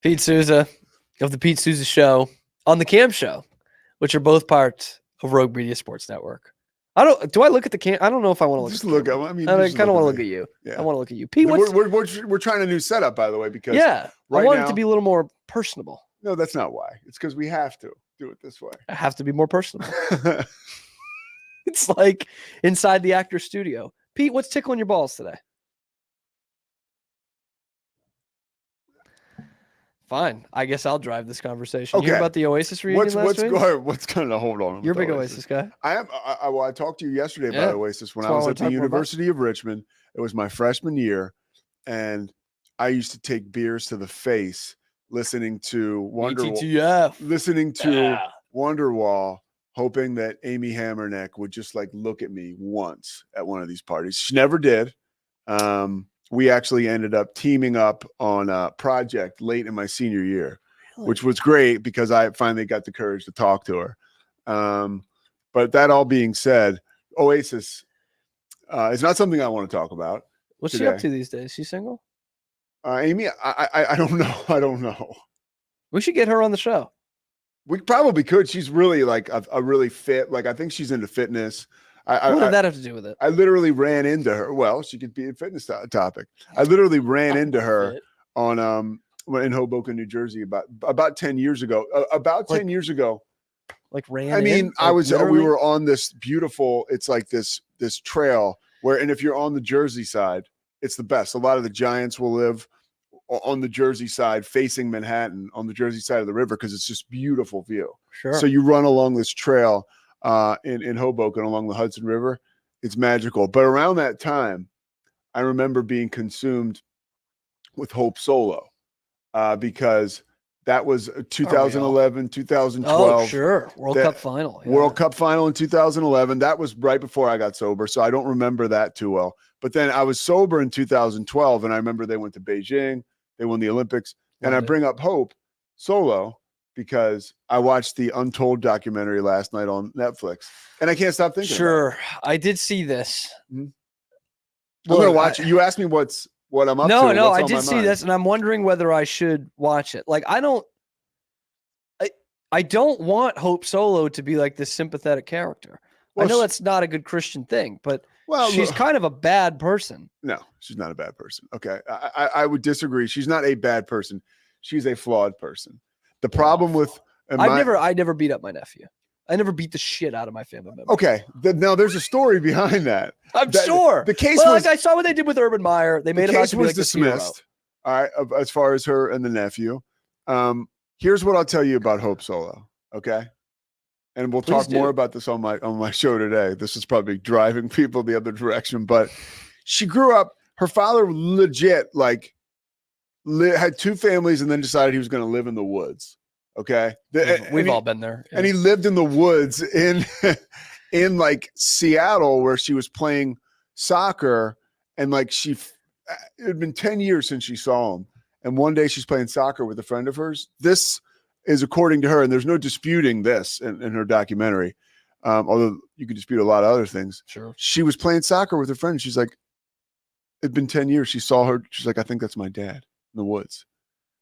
Speaker 2: Pete Souza of the Pete Souza Show on the Cam Show, which are both parts of Rogue Media Sports Network. Do I look at the cam? I don't know if I want to look.
Speaker 5: Just
Speaker 2: at
Speaker 5: look
Speaker 2: the
Speaker 5: at.
Speaker 2: camera.
Speaker 5: I mean,
Speaker 2: I kind of want to look at you.
Speaker 5: Yeah.
Speaker 2: I want to look at you, Pete.
Speaker 5: We're trying a new setup, by the way, because
Speaker 2: yeah,
Speaker 5: right
Speaker 2: I want
Speaker 5: now,
Speaker 2: it to be a little more personable.
Speaker 5: No, that's not why. It's because we have to do it this way.
Speaker 2: I have to be more personable. It's like inside the actor's studio. Pete, what's tickling your balls today? Fine. I guess I'll drive this conversation. You hear
Speaker 5: Okay.
Speaker 2: about the Oasis reunion last week?
Speaker 5: What's going to hold on?
Speaker 2: You're a
Speaker 5: with
Speaker 2: big Oasis guy.
Speaker 5: I am. I talked to you yesterday
Speaker 2: Yeah.
Speaker 5: about Oasis when
Speaker 2: That's
Speaker 5: I
Speaker 2: what I
Speaker 5: was
Speaker 2: wanna
Speaker 5: at the
Speaker 2: talk more about.
Speaker 5: University of Richmond. It was my freshman year, and I used to take beers to the face, listening to
Speaker 2: ETTF. Yeah.
Speaker 5: Wonderwall, hoping that Amy Hammerneck would just like look at me once at one of these parties. She never did. We actually ended up teaming up on a project late in my senior year, which was great because I finally got the courage to talk to her. But that all being said, Oasis is not something I want to talk about.
Speaker 2: What's she
Speaker 5: today.
Speaker 2: up to these days? She's single?
Speaker 5: Amy, I don't know. I don't know.
Speaker 2: We should get her on the show.
Speaker 5: We probably could. She's really like a really fit. Like I think she's into fitness.
Speaker 2: What did that have to do with it?
Speaker 5: I literally ran into her. Well, she could be a fitness topic. I literally ran into her on in Hoboken, New Jersey, about 10 years ago. About 10 years ago.
Speaker 2: Like ran.
Speaker 5: I mean,
Speaker 2: in?
Speaker 5: we were on this beautiful. It's like this trail where, and if you're on the Jersey side, it's the best. A lot of the Giants will live on the Jersey side, facing Manhattan, on the Jersey side of the river, because it's just beautiful view.
Speaker 2: Sure.
Speaker 5: So you run along this trail in Hoboken along the Hudson River. It's magical. But around that time, I remember being consumed with Hope Solo because that was 2011, 2012.
Speaker 2: Oh, sure. World Cup final. Yeah.
Speaker 5: World Cup final in 2011. That was right before I got sober, so I don't remember that too well. But then I was sober in 2012, and I remember they went to Beijing. They won the Olympics. And I bring up Hope Solo because I watched the Untold documentary last night on Netflix, and I can't stop thinking.
Speaker 2: Sure. I did see this.
Speaker 5: I'm going to watch it. You asked me what I'm up to.
Speaker 2: No,
Speaker 5: what's
Speaker 2: I
Speaker 5: on
Speaker 2: did
Speaker 5: my
Speaker 2: see
Speaker 5: mind.
Speaker 2: this, and I'm wondering whether I should watch it. Like, I don't want Hope Solo to be like this sympathetic character.
Speaker 5: Well,
Speaker 2: I know that's not a good Christian thing, but she's
Speaker 5: look,
Speaker 2: kind of a bad person.
Speaker 5: No, she's not a bad person. Okay. I would disagree. She's not a bad person. She's a flawed person. The problem with
Speaker 2: I never beat up my nephew. I never beat the shit out of my family member.
Speaker 5: Okay. Now there's a story behind that.
Speaker 2: I'm sure.
Speaker 5: The case
Speaker 2: was,
Speaker 5: was,
Speaker 2: like I saw what they did with Urban Meyer. They made him out to be like this hero.
Speaker 5: dismissed. All right, as far as her and the nephew. Here's what I'll tell you about Hope Solo. Okay. And we'll talk more about this on my show today. This is probably driving people the other direction, but she grew up, her father legit had two families and then decided he was going to live in the woods. Okay.
Speaker 2: We've all been there. Yeah.
Speaker 5: And he lived in the woods in like Seattle, where she was playing soccer, and like it had been 10 years since she saw him. And one day she's playing soccer with a friend of hers. This is according to her, and there's no disputing this in her documentary. Although you could dispute a lot of other things.
Speaker 2: Sure.
Speaker 5: She was playing soccer with her friend. She's like, it'd been 10 years. She saw her. She's like, I think that's my dad in the woods.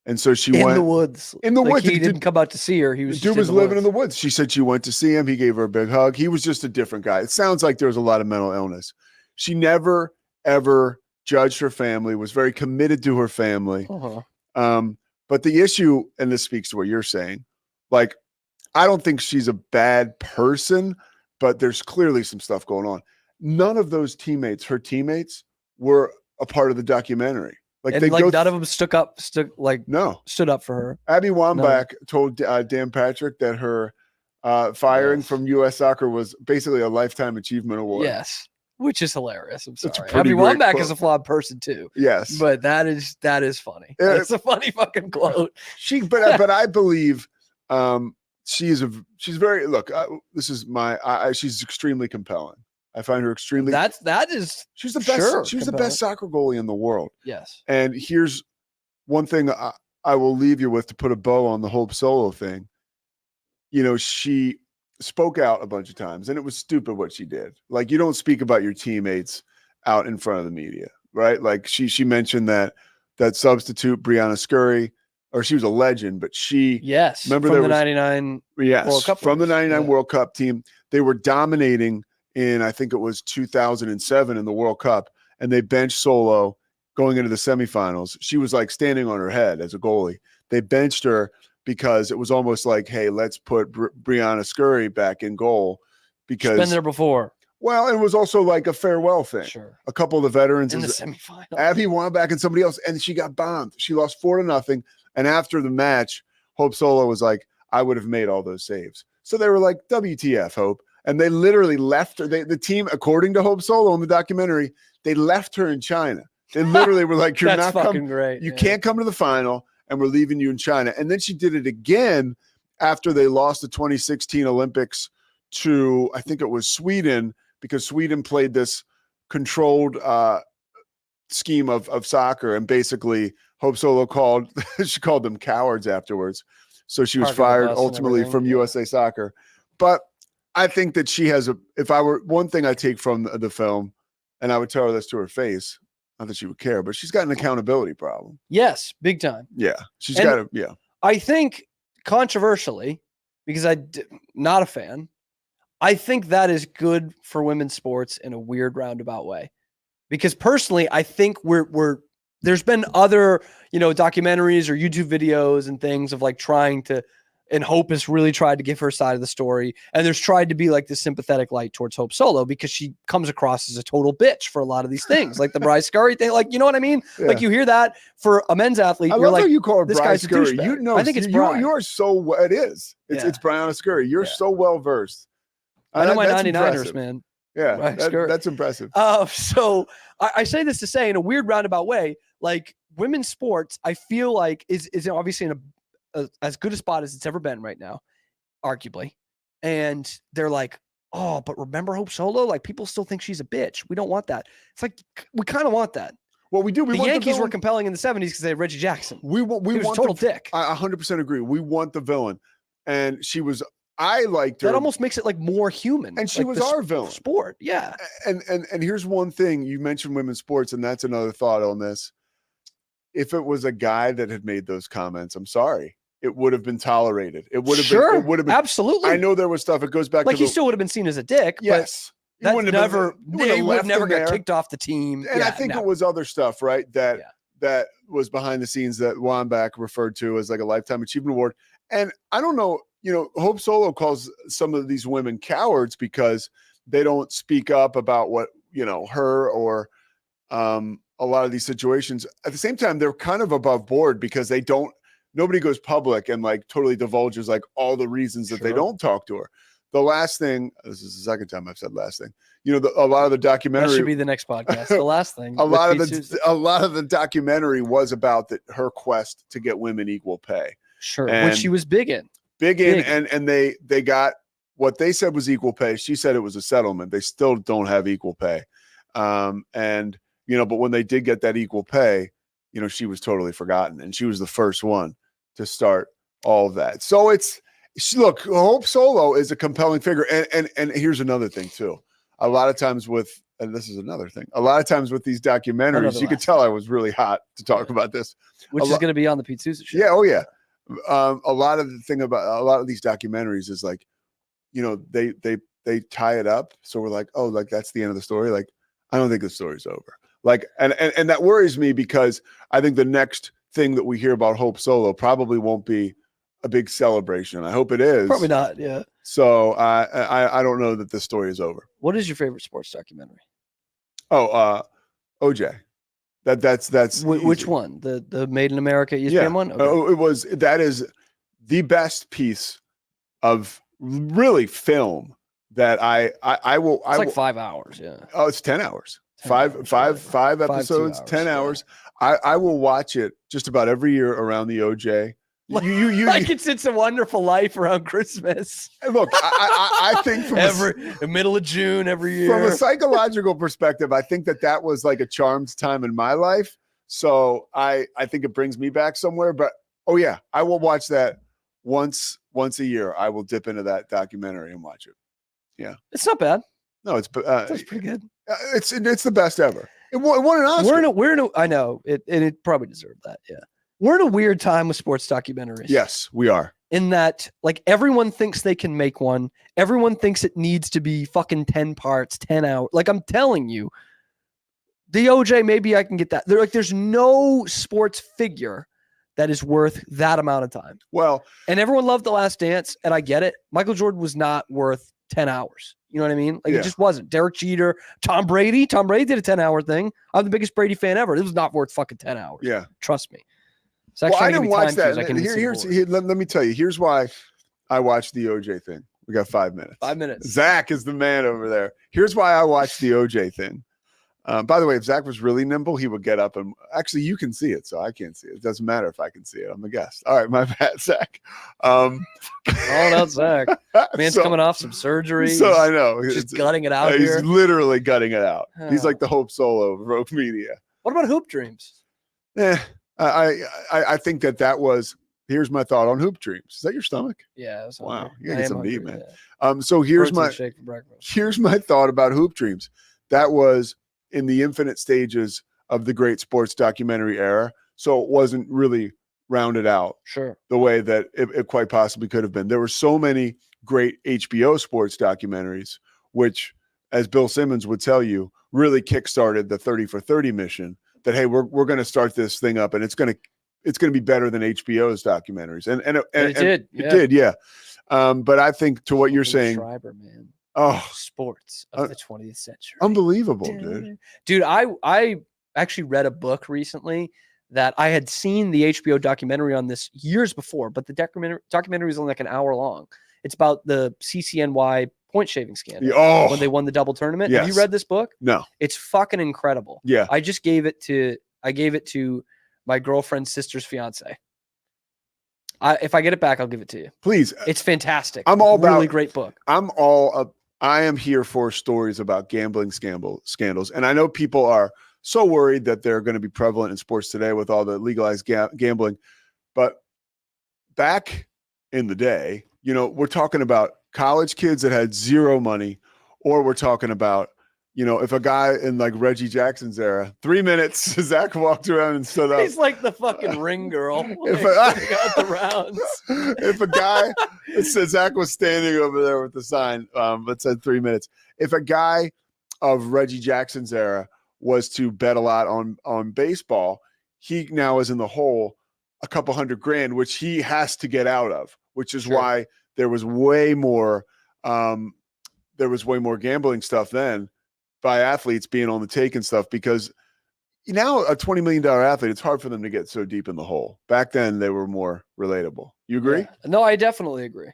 Speaker 5: And so she went
Speaker 2: in the woods.
Speaker 5: In the woods.
Speaker 2: He didn't come out to see her. He was.
Speaker 5: The dude was living in the woods. She said she went to see him. He gave her a big hug. He was just a different guy. It sounds like there was a lot of mental illness. She never, ever judged her family, was very committed to her family. But the issue, and this speaks to what you're saying, like, I don't think she's a bad person, but there's clearly some stuff going on. None of those her teammates, were a part of the documentary. Like,
Speaker 2: none of them stood up for her.
Speaker 5: Abby Wambach told Dan Patrick that her firing from U.S. Soccer was basically a lifetime achievement award.
Speaker 2: Yes, which is hilarious. I'm sorry.
Speaker 5: Abby
Speaker 2: Wambach is a flawed person too.
Speaker 5: Yes,
Speaker 2: but that is funny. It's a funny fucking quote.
Speaker 5: But I believe she's very she's extremely compelling. I find her extremely.
Speaker 2: She's
Speaker 5: the best. She's the best soccer goalie in the world.
Speaker 2: Yes.
Speaker 5: And here's one thing I will leave you with to put a bow on the Hope Solo thing. You know, she spoke out a bunch of times, and it was stupid what she did. Like, you don't speak about your teammates out in front of the media, right? Like she mentioned that substitute Brianna Scurry, or she was a legend, but she
Speaker 2: Yes.
Speaker 5: remember
Speaker 2: from
Speaker 5: there
Speaker 2: the
Speaker 5: was
Speaker 2: 99
Speaker 5: yes
Speaker 2: World Cup
Speaker 5: from the
Speaker 2: winners.
Speaker 5: 99
Speaker 2: Yeah.
Speaker 5: World Cup team. They were dominating in, I think it was 2007 in the World Cup, and they benched Solo going into the semifinals. She was like standing on her head as a goalie. They benched her because it was almost like, hey, let's put Brianna Scurry back in goal because
Speaker 2: She's been there before.
Speaker 5: Well, it was also like a farewell thing.
Speaker 2: Sure.
Speaker 5: A couple of the veterans
Speaker 2: In the semifinals.
Speaker 5: Abby Wambach and somebody else, and she got bombed. She lost 4-0. And after the match, Hope Solo was like, I would have made all those saves. So they were like, WTF, Hope. And they literally left her. The team, according to Hope Solo in the documentary, they left her in China. They literally were like, you're
Speaker 2: That's
Speaker 5: not
Speaker 2: fucking
Speaker 5: coming.
Speaker 2: great.
Speaker 5: You
Speaker 2: yeah.
Speaker 5: can't come to the final, and we're leaving you in China. And then she did it again after they lost the 2016 Olympics to, I think it was Sweden, because Sweden played this controlled scheme of soccer, and basically Hope Solo she called them cowards afterwards. So she was
Speaker 2: Parking the
Speaker 5: fired
Speaker 2: bus and
Speaker 5: ultimately
Speaker 2: everything,
Speaker 5: from
Speaker 2: yeah.
Speaker 5: USA Soccer. But I think that she has if I were one thing I take from the film, and I would tell her this to her face, not that she would care, but she's got an accountability problem.
Speaker 2: Yes, big time.
Speaker 5: Yeah. She's
Speaker 2: And-
Speaker 5: got a, yeah.
Speaker 2: I think controversially, because not a fan, I think that is good for women's sports in a weird roundabout way. Because personally, I think there's been other, documentaries or YouTube videos and things of like trying to, and Hope has really tried to give her side of the story. And there's tried to be like this sympathetic light towards Hope Solo because she comes across as a total bitch for a lot of these things, like the Bryce Scurry thing. Like, you know what I mean?
Speaker 5: Yeah.
Speaker 2: Like you hear that for a men's athlete.
Speaker 5: I
Speaker 2: you're
Speaker 5: love
Speaker 2: like,
Speaker 5: how you call her
Speaker 2: this
Speaker 5: Bryce
Speaker 2: guy's a
Speaker 5: Scurry.
Speaker 2: douchebag.
Speaker 5: You know,
Speaker 2: I think it's
Speaker 5: you
Speaker 2: Brian.
Speaker 5: are so, it is. It's
Speaker 2: Yeah.
Speaker 5: Brianna Scurry. You're
Speaker 2: Yeah.
Speaker 5: so well versed.
Speaker 2: I know my
Speaker 5: That's
Speaker 2: 99ers,
Speaker 5: impressive.
Speaker 2: man.
Speaker 5: Yeah,
Speaker 2: Bryce Scurry.
Speaker 5: that's impressive.
Speaker 2: So I say this to say in a weird roundabout way, like women's sports, I feel like is obviously in as good a spot as it's ever been right now, arguably. And they're like, oh, but remember Hope Solo? Like people still think she's a bitch. We don't want that. It's like we kind of want that.
Speaker 5: Well, we do. We
Speaker 2: The
Speaker 5: want
Speaker 2: Yankees
Speaker 5: the
Speaker 2: were compelling in the 70s because they had Reggie Jackson.
Speaker 5: We
Speaker 2: He
Speaker 5: want
Speaker 2: was a total dick.
Speaker 5: I 100% agree. We want the villain, and she was. I liked her.
Speaker 2: That almost makes it like more human.
Speaker 5: And she
Speaker 2: like
Speaker 5: was
Speaker 2: the
Speaker 5: our villain.
Speaker 2: Sport, yeah.
Speaker 5: And here's one thing you mentioned women's sports, and that's another thought on this. If it was a guy that had made those comments, I'm sorry, it would have been tolerated. It would have been. It would have been.
Speaker 2: Absolutely.
Speaker 5: I know there was stuff. It goes back
Speaker 2: Like
Speaker 5: to
Speaker 2: he still would have been seen as a dick.
Speaker 5: yes.
Speaker 2: But
Speaker 5: He wouldn't
Speaker 2: that
Speaker 5: have been-
Speaker 2: never,
Speaker 5: he wouldn't have
Speaker 2: they would
Speaker 5: left
Speaker 2: never
Speaker 5: him
Speaker 2: got
Speaker 5: there.
Speaker 2: kicked off the team.
Speaker 5: And I think it was other stuff, right? That
Speaker 2: Yeah.
Speaker 5: that was behind the scenes that Wambach referred to as like a lifetime achievement award. And I don't know, Hope Solo calls some of these women cowards because they don't speak up about what, her or a lot of these situations. At the same time, they're kind of above board because nobody goes public and like totally divulges like all the reasons that they
Speaker 2: Sure.
Speaker 5: don't talk to her. The last thing, this is the second time I've said last thing, a lot of the documentary.
Speaker 2: That should be the next podcast. The last thing.
Speaker 5: A
Speaker 2: with
Speaker 5: lot of
Speaker 2: Pete Souza.
Speaker 5: the documentary was about her quest to get women equal pay.
Speaker 2: Sure.
Speaker 5: and-
Speaker 2: Which she was big in.
Speaker 5: Big in,
Speaker 2: Big.
Speaker 5: and they got what they said was equal pay. She said it was a settlement. They still don't have equal pay. But when they did get that equal pay, she was totally forgotten, and she was the first one to start all of that. So look, Hope Solo is a compelling figure. And here's another thing too. A lot of times and this is another thing. A lot of times with these documentaries,
Speaker 2: Another
Speaker 5: you could
Speaker 2: last
Speaker 5: tell I was really hot to talk about this.
Speaker 2: Which is going to be on the Pete Souza show.
Speaker 5: Yeah. Oh yeah. A lot of the thing about a lot of these documentaries is like, they tie it up. So we're like, oh, like that's the end of the story. Like, I don't think the story's over. Like, and that worries me because I think the next thing that we hear about Hope Solo probably won't be a big celebration. I hope it is.
Speaker 2: Probably not. Yeah.
Speaker 5: So I don't know that the story is over.
Speaker 2: What is your favorite sports documentary?
Speaker 5: Oh, OJ. That's
Speaker 2: Which
Speaker 5: easy.
Speaker 2: one? The Made in America ESPN
Speaker 5: Yeah.
Speaker 2: one? Okay.
Speaker 5: That is the best piece of really film that I will.
Speaker 2: It's like 5 hours. Yeah.
Speaker 5: Oh, it's 10 hours.
Speaker 2: 10
Speaker 5: Five
Speaker 2: hours,
Speaker 5: five
Speaker 2: whatever.
Speaker 5: episodes,
Speaker 2: 5 2
Speaker 5: 10
Speaker 2: hours,
Speaker 5: hours. I will watch it just about every year around the OJ. You
Speaker 2: Like it's a Wonderful Life around Christmas.
Speaker 5: look, I think from
Speaker 2: The middle of June every year.
Speaker 5: from a psychological perspective, I think that was like a charmed time in my life. So I think it brings me back somewhere. But oh yeah, I will watch that once a year. I will dip into that documentary and watch it. Yeah,
Speaker 2: It's not bad.
Speaker 5: no, it's
Speaker 2: That's pretty good.
Speaker 5: it's the best ever. It won an Oscar.
Speaker 2: We're in a I know it, and it probably deserved that. Yeah. We're in a weird time with sports documentaries.
Speaker 5: Yes, we are.
Speaker 2: In that, like, everyone thinks they can make one. Everyone thinks it needs to be fucking 10 parts, 10 hours. Like, I'm telling you, the OJ, maybe I can get that. There's no sports figure that is worth that amount of time.
Speaker 5: Well,
Speaker 2: and everyone loved The Last Dance, and I get it. Michael Jordan was not worth 10 hours. You know what I mean? Like,
Speaker 5: Yeah.
Speaker 2: it just wasn't. Derek Jeter, Tom Brady. Tom Brady did a 10-hour thing. I'm the biggest Brady fan ever. It was not worth fucking 10 hours.
Speaker 5: yeah.
Speaker 2: Trust me.
Speaker 5: Well, I didn't watch that. Let me tell you. Here's why I watched the OJ thing. We got 5 minutes.
Speaker 2: 5 minutes.
Speaker 5: Zach is the man over there. Here's why I watched the OJ thing. By the way, if Zach was really nimble, he would get up and actually you can see it, so I can't see it. It doesn't matter if I can see it. I'm a guest. All right, my bad, Zach.
Speaker 2: Calling out Zach. Man's coming off some surgery.
Speaker 5: So I know.
Speaker 2: Just gutting it out
Speaker 5: he's
Speaker 2: here.
Speaker 5: He's literally gutting it out. He's
Speaker 2: Oh.
Speaker 5: like the Hope Solo of Rogue Media.
Speaker 2: What about Hoop Dreams?
Speaker 5: I think that was. Here's my thought on Hoop Dreams. Is that your stomach?
Speaker 2: Yeah.
Speaker 5: Wow, you gotta get some meat, man.
Speaker 2: Yeah.
Speaker 5: So here's
Speaker 2: Protein shake for breakfast.
Speaker 5: here's my thought about Hoop Dreams. That was in the infinite stages of the great sports documentary era, so it wasn't really rounded out
Speaker 2: Sure.
Speaker 5: the way that it quite possibly could have been. There were so many great HBO sports documentaries, which, as Bill Simmons would tell you, really kickstarted the 30 for 30 mission. That hey, we're going to start this thing up, and it's going to be better than HBO's documentaries, and it did.
Speaker 2: Yeah.
Speaker 5: It did, yeah. But I think to what you're saying,
Speaker 2: Schreiber, man.
Speaker 5: oh,
Speaker 2: Sports of the 20th century.
Speaker 5: unbelievable, dude.
Speaker 2: Dude, I actually read a book recently that I had seen the HBO documentary on this years before, but the documentary is only like an hour long. It's about the CCNY point shaving scandal
Speaker 5: Oh,
Speaker 2: when they won the double tournament. Have you
Speaker 5: yes.
Speaker 2: read this book?
Speaker 5: No.
Speaker 2: It's fucking incredible.
Speaker 5: Yeah.
Speaker 2: I gave it to my girlfriend's sister's fiance. If I get it back, I'll give it to you.
Speaker 5: Please.
Speaker 2: It's fantastic.
Speaker 5: I'm all about
Speaker 2: really great book.
Speaker 5: I am here for stories about gambling scandals. And I know people are so worried that they're going to be prevalent in sports today with all the legalized gambling. But back in the day, we're talking about college kids that had zero money, or we're talking about, if a guy in like Reggie Jackson's era, 3 minutes, Zach walked around and stood up.
Speaker 2: He's like the fucking ring girl.
Speaker 5: If
Speaker 2: got the rounds.
Speaker 5: If a guy, it said Zach was standing over there with the sign that said 3 minutes. If a guy of Reggie Jackson's era was to bet a lot on baseball, he now is in the hole a couple $100,000, which he has to get out of, which is
Speaker 2: Sure.
Speaker 5: why there was way more gambling stuff then by athletes being on the take and stuff, because now a $20 million athlete, it's hard for them to get so deep in the hole. Back then they were more relatable. You agree?
Speaker 2: Yeah. No, I definitely agree.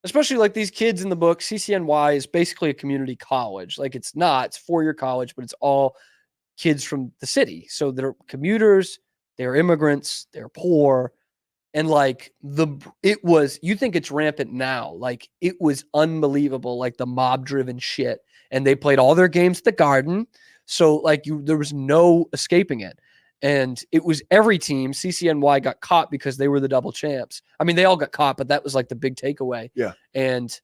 Speaker 2: Especially like these kids in the book. CCNY is basically a community college. Like it's 4-year college, but it's all kids from the city. So they're commuters, they're immigrants, they're poor. And like you think it's rampant now. Like it was unbelievable, like the mob driven shit. And they played all their games at the Garden. So like there was no escaping it. And it was every team. CCNY got caught because they were the double champs. I mean, they all got caught, but that was like the big takeaway.
Speaker 5: Yeah.
Speaker 2: And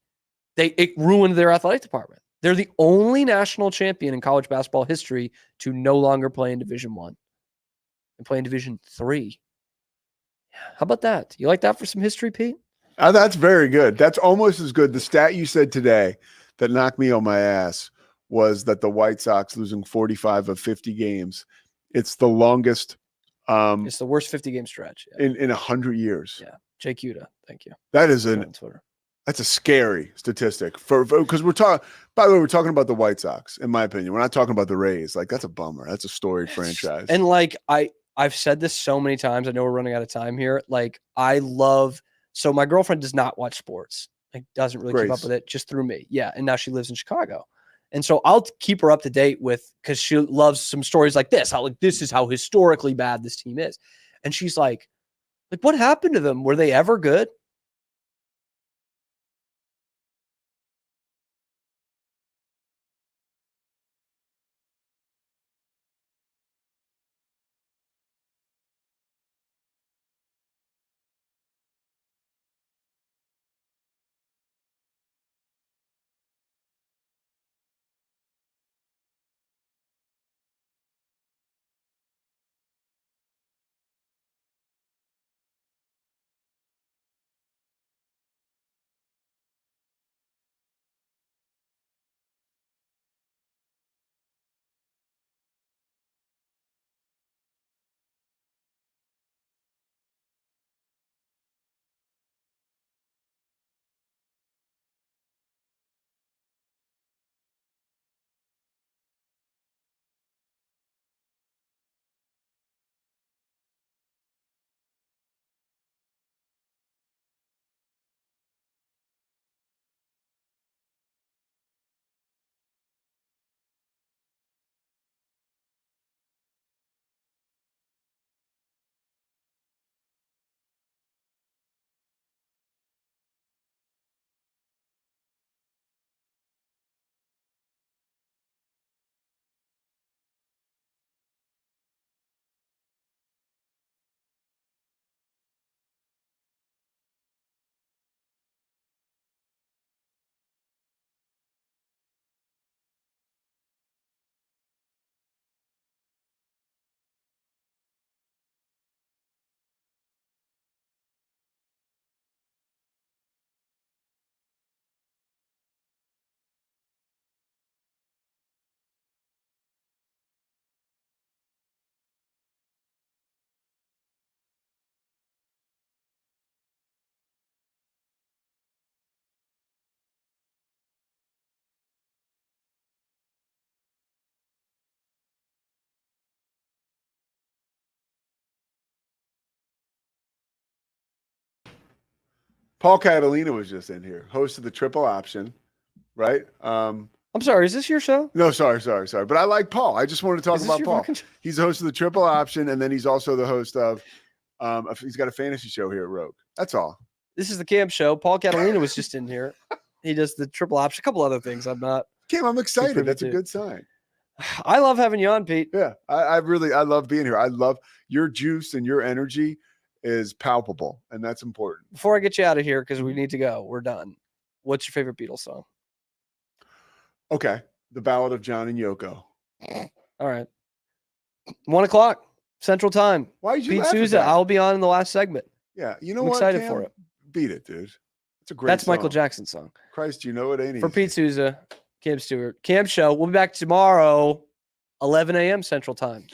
Speaker 2: it ruined their athletic department. They're the only national champion in college basketball history to no longer play in Division I and play in Division III. How about that? You like that for some history, Pete?
Speaker 5: That's very good. That's almost as good. The stat you said today that knocked me on my ass was that the White Sox losing 45 of 50 games. It's the longest.
Speaker 2: It's the worst 50-game stretch
Speaker 5: in 100 years.
Speaker 2: Yeah. Jake Uda. Thank you.
Speaker 5: That is
Speaker 2: on Twitter.
Speaker 5: That's a scary statistic because we're talking, by the way, we're talking about the White Sox, in my opinion. We're not talking about the Rays. Like that's a bummer. That's a storied franchise.
Speaker 2: And like, I've said this so many times. I know we're running out of time here. Like so my girlfriend does not watch sports. Like doesn't really keep up with it, just through me. Yeah. And now she lives in Chicago. And so I'll keep her up to date because she loves some stories like this. How like this is how historically bad this team is. And she's like, what happened to them? Were they ever good?
Speaker 5: Paul Catalina was just in here, host of the Triple Option, right?
Speaker 2: I'm sorry, is this your show?
Speaker 5: No, sorry. But I like Paul. I just wanted to talk
Speaker 2: Is this
Speaker 5: about
Speaker 2: your
Speaker 5: Paul.
Speaker 2: fucking show?
Speaker 5: He's the host of the Triple Option, and then he's also the host of he's got a fantasy show here at Rogue. That's all.
Speaker 2: This is the Cam show. Paul Catalina was just in here. He does the Triple Option, a couple other things. I'm not.
Speaker 5: Cam, I'm excited.
Speaker 2: privy
Speaker 5: That's a
Speaker 2: to.
Speaker 5: good sign.
Speaker 2: I love having you on, Pete.
Speaker 5: Yeah, I love being here. I love your juice and your energy is palpable, and that's important.
Speaker 2: Before I get you out of here, because we need to go, we're done. What's your favorite Beatles song?
Speaker 5: Okay, The Ballad of John and Yoko.
Speaker 2: All right. 1 o'clock Central Time.
Speaker 5: Why did you
Speaker 2: Pete
Speaker 5: laugh at
Speaker 2: Souza.
Speaker 5: that?
Speaker 2: I'll be on in the last segment.
Speaker 5: Yeah, you know
Speaker 2: I'm
Speaker 5: what?
Speaker 2: excited
Speaker 5: Cam?
Speaker 2: for it.
Speaker 5: Beat it, dude. It's a great.
Speaker 2: That's Michael
Speaker 5: song.
Speaker 2: Jackson's song.
Speaker 5: Christ, you know it ain't
Speaker 2: For
Speaker 5: easy.
Speaker 2: Pete Souza, Cam Stewart, Cam Show. We'll be back tomorrow, 11 a.m. Central Time.